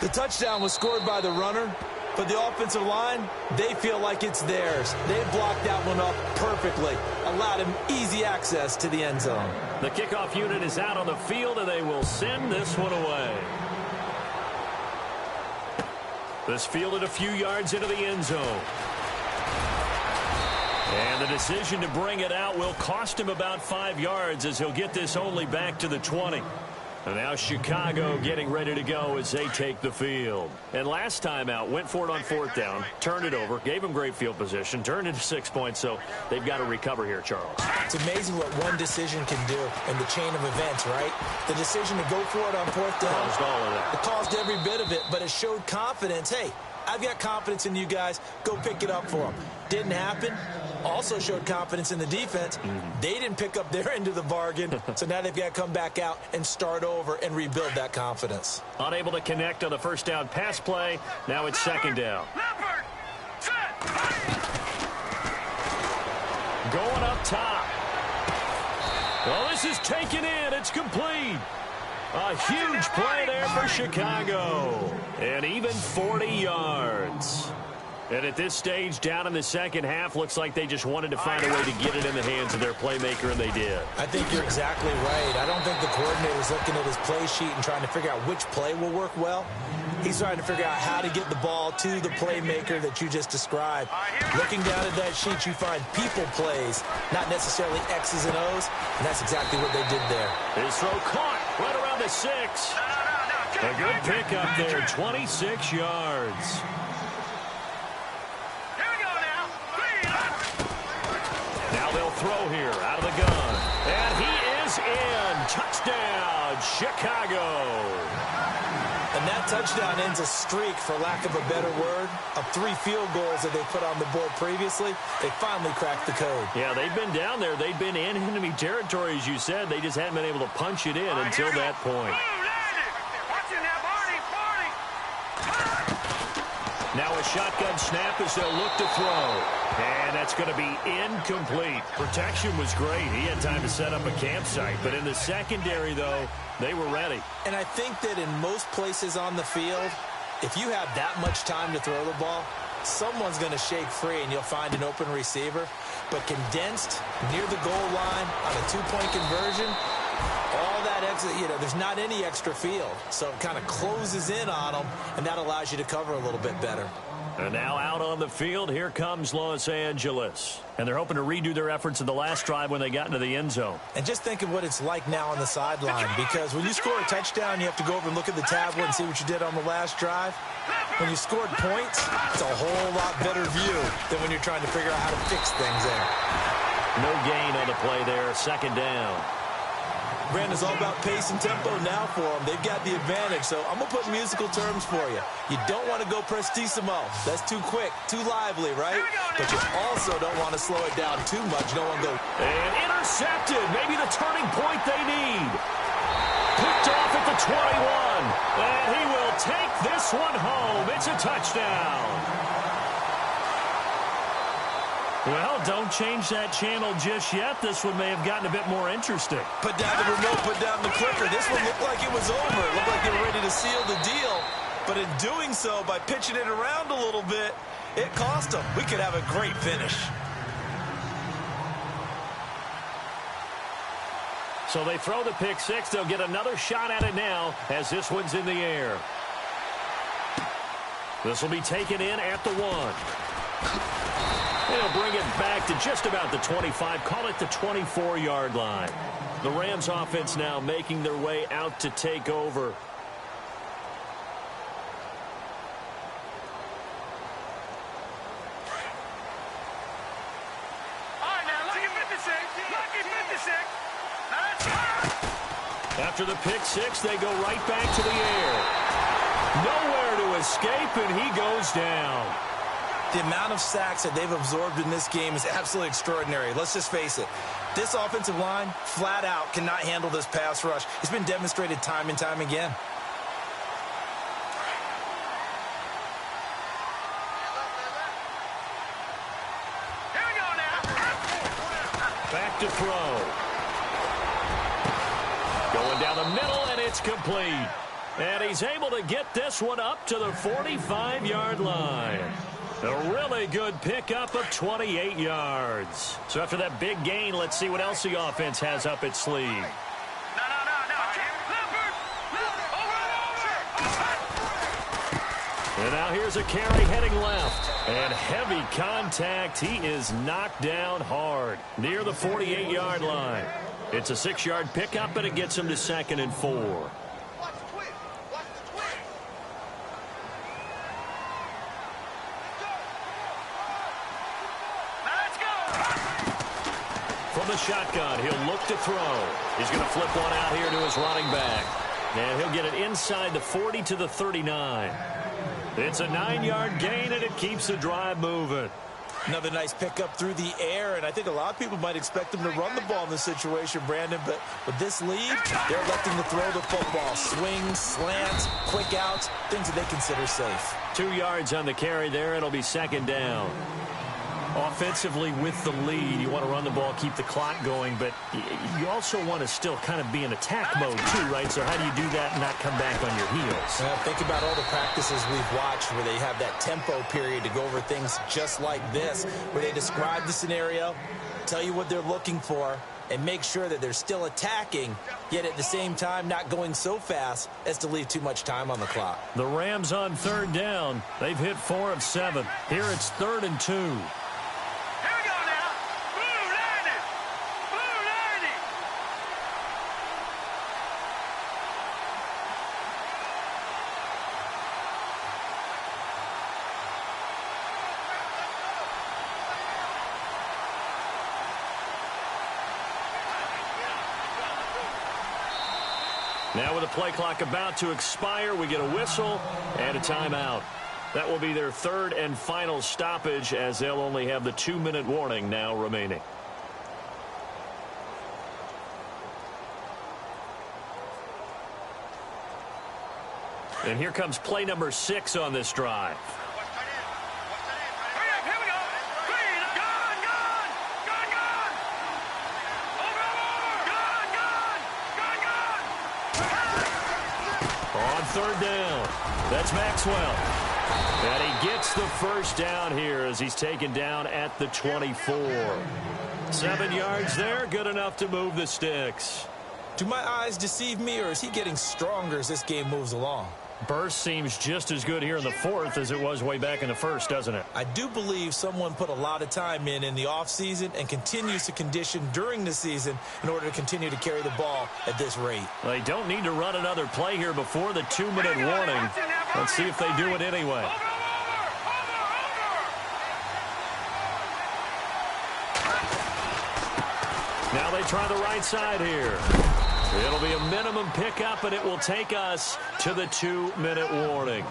S2: The touchdown was scored by the runner, but the offensive line, they feel like it's theirs. They blocked that one up perfectly, allowed him easy access to the end zone.
S1: The kickoff unit is out on the field, and they will send this one away. This fielded a few yards into the end zone. And the decision to bring it out will cost him about 5 yards as he'll get this only back to the 20. And now Chicago getting ready to go as they take the field. And last time out, went for it on 4th down, turned it over, gave them great field position, turned it to 6 points, so they've got to recover here, Charles.
S2: It's amazing what one decision can do in the chain of events, right? The decision to go for it on 4th down.
S1: Caused all of that.
S2: It caused every bit of it, but it showed confidence. Hey, I've got confidence in you guys. Go pick it up for them. Didn't happen. Also showed confidence in the defense. They didn't pick up their end of the bargain, so now they've got to come back out and start over and rebuild that confidence.
S1: Unable to connect on the first down pass play. Now it's 2nd down. Going up top. Well, this is taken in. It's complete. A huge play there for Chicago. And even 40 yards. And at this stage, down in the second half, looks like they just wanted to find a way to get it in the hands of their playmaker, and they did.
S2: I think you're exactly right. I don't think the coordinator's looking at his play sheet and trying to figure out which play will work well. He's trying to figure out how to get the ball to the playmaker that you just described. Looking down at that sheet, you find people plays, not necessarily X's and O's, and that's exactly what they did there.
S1: His throw caught right around the 6. A good pickup there, 26 yards. Now they'll throw here out of the gun. And he is in. Touchdown, Chicago.
S2: And that touchdown ends a streak, for lack of a better word, of 3 field goals that they put on the board previously. They finally cracked the code.
S1: Yeah, they've been down there. They've been in enemy territory, as you said. They just hadn't been able to punch it in until that point. Now a shotgun snap as they'll look to throw. And that's going to be incomplete. Protection was great. He had time to set up a campsite. But in the secondary, though, they were ready.
S2: And I think that in most places on the field, if you have that much time to throw the ball, someone's going to shake free and you'll find an open receiver. But condensed near the goal line on a 2-point conversion, all that extra, there's not any extra field. So it kind of closes in on them, and that allows you to cover a little bit better.
S1: And now out on the field, here comes Los Angeles. And they're hoping to redo their efforts in the last drive when they got into the end zone.
S2: And just think of what it's like now on the sideline, because when you score a touchdown, you have to go over and look at the tablet and see what you did on the last drive. When you scored points, it's a whole lot better view than when you're trying to figure out how to fix things there.
S1: No gain on the play there, second down.
S2: Brandon's all about pace and tempo now for them. They've got the advantage, so I'm going to put musical terms for you. You don't want to go prestissimo. That's too quick, too lively, right? But you also don't want to slow it down too much. You don't want to go...
S1: And intercepted. Maybe the turning point they need. Picked off at the 21. And he will take this one home. It's a touchdown. Well, don't change that channel just yet. This one may have gotten a bit more interesting.
S2: Put down the remote, put down the clicker. This one looked like it was over. It looked like they were ready to seal the deal. But in doing so, by pitching it around a little bit, it cost them. We could have a great finish.
S1: So they throw the pick six. They'll get another shot at it now as this one's in the air. This will be taken in at the 1. They'll bring it back to just about the 25, call it the 24-yard line. The Rams offense now making their way out to take over.
S3: All right, now, lucky 56. Lucky 56.
S1: After the pick six, they go right back to the air. Nowhere to escape, and he goes down.
S2: The amount of sacks that they've absorbed in this game is absolutely extraordinary. Let's just face it. This offensive line, flat out, cannot handle this pass rush. It's been demonstrated time and time again.
S3: Here we go now.
S1: Back to throw. Going down the middle, and it's complete. And he's able to get this one up to the 45-yard line. A really good pickup of 28 yards. So after that big gain, let's see what else the offense has up its sleeve.
S3: No.
S1: And now here's a carry heading left. And heavy contact. He is knocked down hard near the 48-yard line. It's a 6-yard pickup, and it gets him to 2nd and 4. From the shotgun, he'll look to throw. He's going to flip one out here to his running back. And he'll get it inside the 40 to the 39. It's a 9-yard gain, and it keeps the drive moving.
S2: Another nice pickup through the air, and I think a lot of people might expect them to run the ball in this situation, Brandon, but with this lead, they're electing to throw the football. Swings, slants, quick outs, things that they consider safe.
S1: 2 yards on the carry there. It'll be 2nd down. Offensively with the lead, you want to run the ball, keep the clock going, but you also want to still kind of be in attack mode too, right? So how do you do that and not come back on your heels?
S2: Think about all the practices we've watched where they have that tempo period to go over things just like this, where they describe the scenario, tell you what they're looking for, and make sure that they're still attacking, yet at the same time not going so fast as to leave too much time on the clock.
S1: The Rams on 3rd down. They've hit 4 of 7. Here it's 3rd and 2. Now with the play clock about to expire, we get a whistle and a timeout. That will be their 3rd and final stoppage, as they'll only have the 2-minute warning now remaining. And here comes play number 6 on this drive. On 3rd down, that's Maxwell. And he gets the first down here as he's taken down at the 24. 7 yards there, good enough to move the sticks.
S2: Do my eyes deceive me, or is he getting stronger as this game moves along?
S1: Burst seems just as good here in the fourth as it was way back in the first, doesn't it?
S2: I do believe someone put a lot of time in the offseason and continues to condition during the season in order to continue to carry the ball at this rate.
S1: They don't need to run another play here before the 2-minute warning. Let's see if they do it anyway. Now they try the right side here. It'll be a minimum pickup, and it will take us to the 2-minute warning.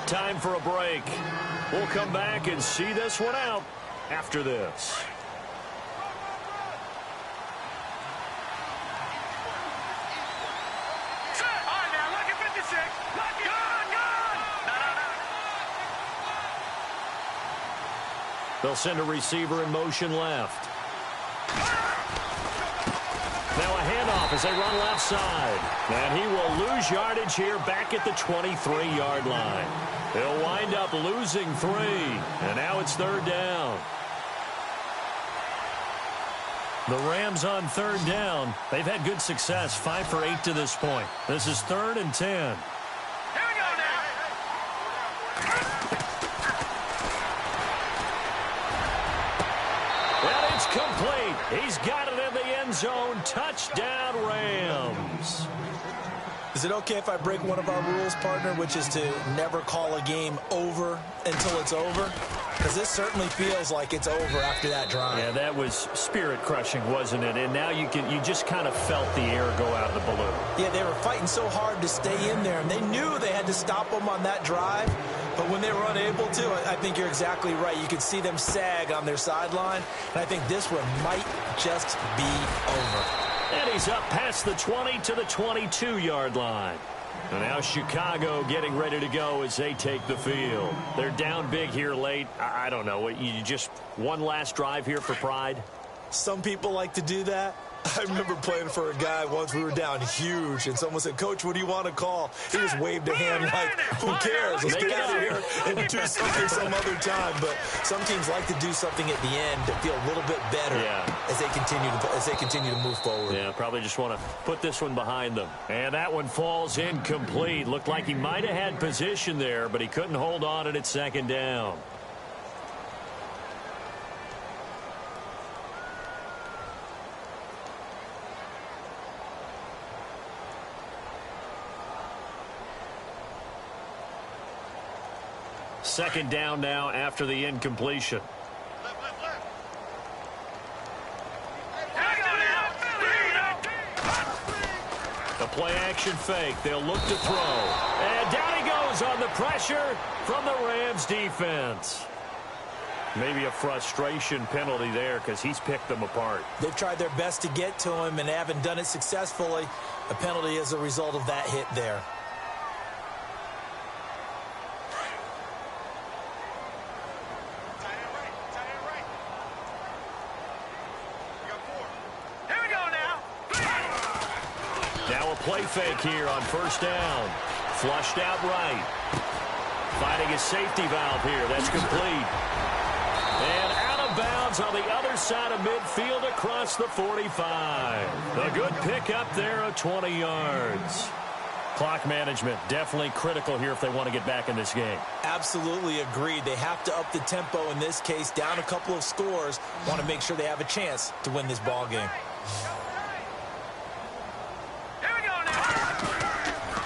S1: Time for a break. We'll come back and see this one out after this. They'll send a receiver in motion left. Now a handoff as they run left side. And he will lose yardage here back at the 23-yard line. They'll wind up losing 3. And now it's 3rd down. The Rams on 3rd down. They've had good success, 5 for 8 to this point. This is 3rd and 10. Complete. He's got it in the end zone. Touchdown, Rams.
S2: Is it okay if I break one of our rules, partner, which is to never call a game over until it's over? Because this certainly feels like it's over after that drive.
S1: Yeah, that was spirit-crushing, wasn't it? And now you just kind of felt the air go out of the balloon.
S2: Yeah, they were fighting so hard to stay in there, and they knew they had to stop them on that drive. But when they were unable to, I think you're exactly right. You could see them sag on their sideline, and I think this one might just be over.
S1: And he's up past the 20 to the 22-yard line. And now Chicago getting ready to go as they take the field. They're down big here late. I don't know. You just one last drive here for pride?
S2: Some people like to do that. I remember playing for a guy once. We were down huge, and someone said, "Coach, what do you want to call?" He just waved a hand like, "Who cares? Let's get out of here and do something some other time." But some teams like to do something at the end to feel a little bit better as they continue to move forward.
S1: Yeah, probably just want to put this one behind them. And that one falls incomplete. Looked like he might have had position there, but he couldn't hold on and it's 2nd down. Second down now after the incompletion. The play action fake. They'll look to throw. And down he goes on the pressure from the Rams defense. Maybe a frustration penalty there because he's picked them apart.
S2: They've tried their best to get to him and haven't done it successfully. A penalty as a result of that hit there.
S1: Play fake here on 1st down. Flushed out right. Finding his safety valve here. That's complete. And out of bounds on the other side of midfield across the 45. A good pickup there of 20 yards. Clock management definitely critical here if they want to get back in this game.
S2: Absolutely agreed. They have to up the tempo in this case. Down a couple of scores. Want to make sure they have a chance to win this ball game.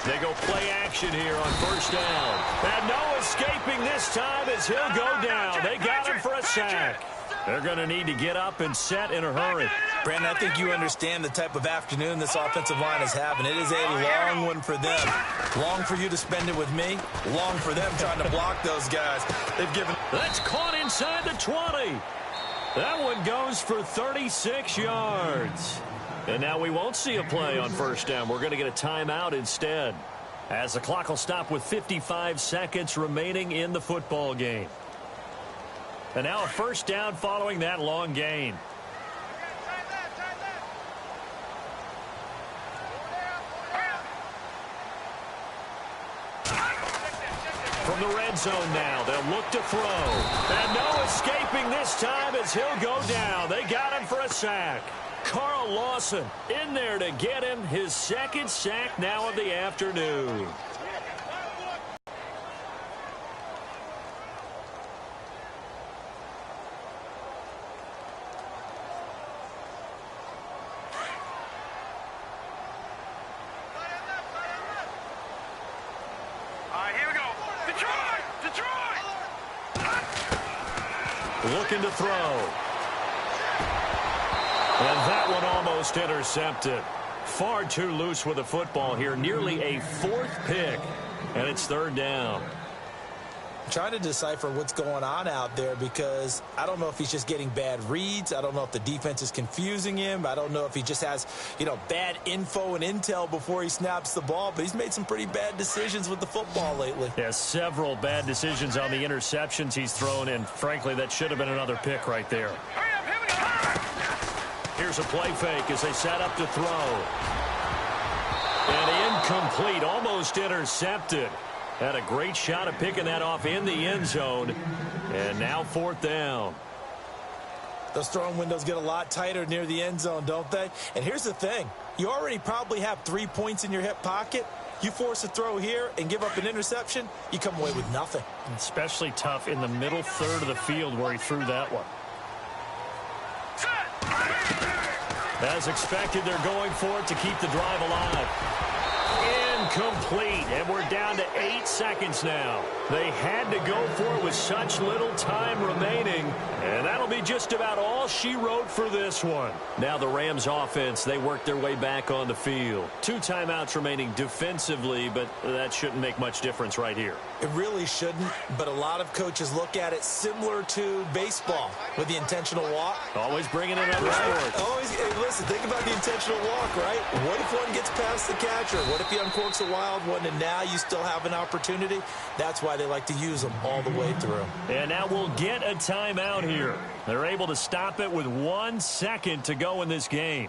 S1: They go play action here on 1st down. And no escaping this time as he'll go down. They got him for a sack. They're going to need to get up and set in a hurry.
S2: Brandon, I think you understand the type of afternoon this offensive line is having. It is a long one for them. Long for you to spend it with me. Long for them trying to block those guys. They've given...
S1: That's caught inside the 20. That one goes for 36 yards. And now we won't see a play on 1st down. We're going to get a timeout instead, as the clock will stop with 55 seconds remaining in the football game. And now a 1st down following that long gain. From the red zone now, they'll look to throw. And no escaping this time as he'll go down. They got him for a sack. Carl Lawson in there to get him his 2nd sack now of the afternoon.
S3: Detroit!
S1: Looking to throw. And that one almost intercepted. Far too loose with the football here. Nearly a fourth pick. And it's third down.
S2: I'm trying to decipher what's going on out there because I don't know if he's just getting bad reads. I don't know if the defense is confusing him. I don't know if he just has, bad info and intel before he snaps the ball. But he's made some pretty bad decisions with the football lately.
S1: Yeah, several bad decisions on the interceptions he's thrown. And frankly, that should have been another pick right there.
S3: Hurry up, here we go!
S1: Here's a play fake as they set up to throw. And incomplete, almost intercepted. Had a great shot at picking that off in the end zone. And now fourth down.
S2: Those throwing windows get a lot tighter near the end zone, don't they? And here's the thing. You already probably have 3 points in your hip pocket. You force a throw here and give up an interception, you come away with nothing.
S1: Especially tough in the middle third of the field where he threw that one. As expected, they're going for it to keep the drive alive. Incomplete, and we're down to 8 seconds now. They had to go for it with such little time remaining, and that'll be just about all she wrote for this one. Now the Rams offense, they work their way back on the field. 2 timeouts remaining defensively, but that shouldn't make much difference right here.
S2: It really shouldn't, but a lot of coaches look at it similar to baseball with the intentional walk.
S1: Always bringing in other sports.
S2: Always, hey, listen, think about the intentional walk, right? What if one gets past the catcher? What if he uncorks a wild one and now you still have an opportunity? That's why they like to use them all the way through.
S1: And now we'll get a timeout here. They're able to stop it with 1 second to go in this game.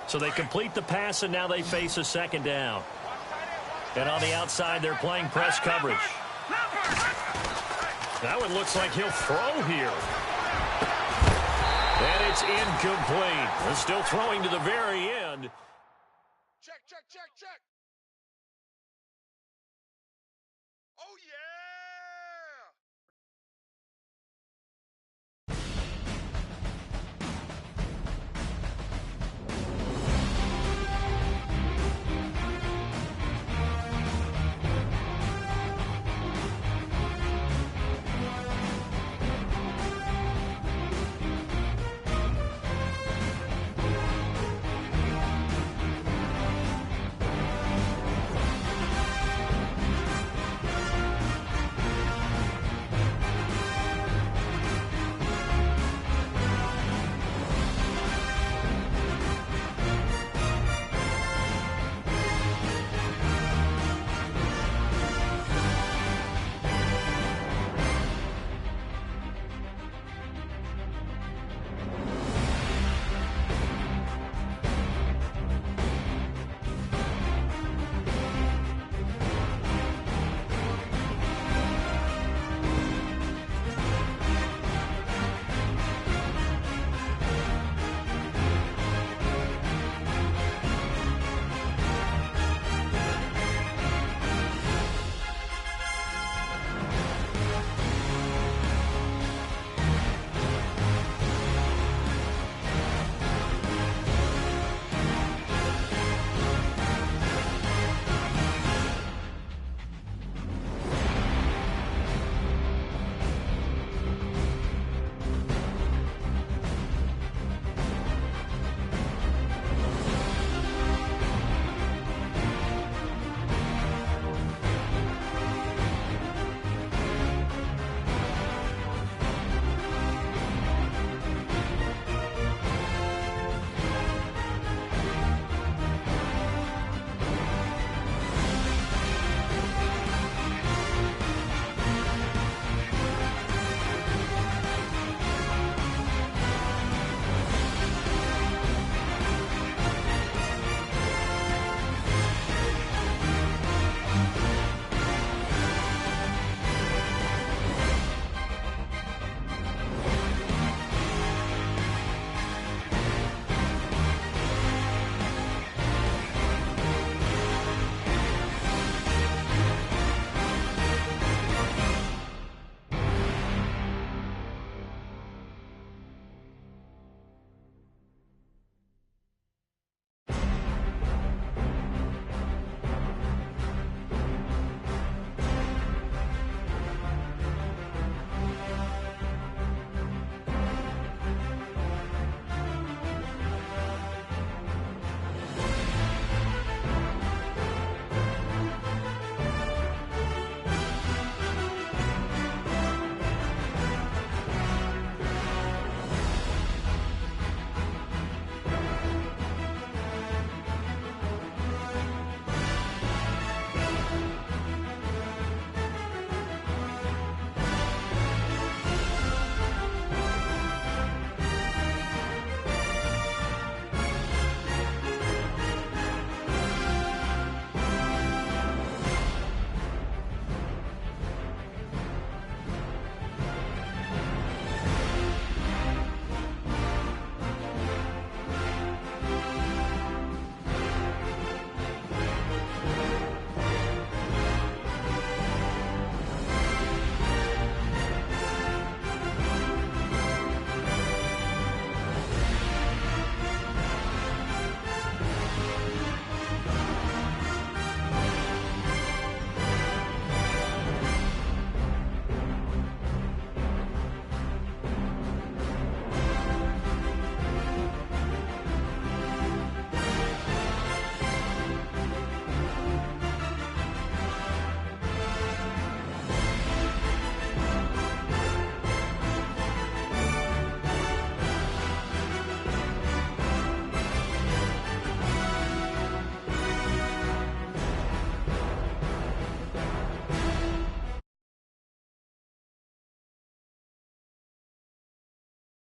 S1: So they complete the pass, and now they face a second down. And on the outside, they're playing press coverage. That one looks like he'll throw here. And it's incomplete. They're still throwing to the very end.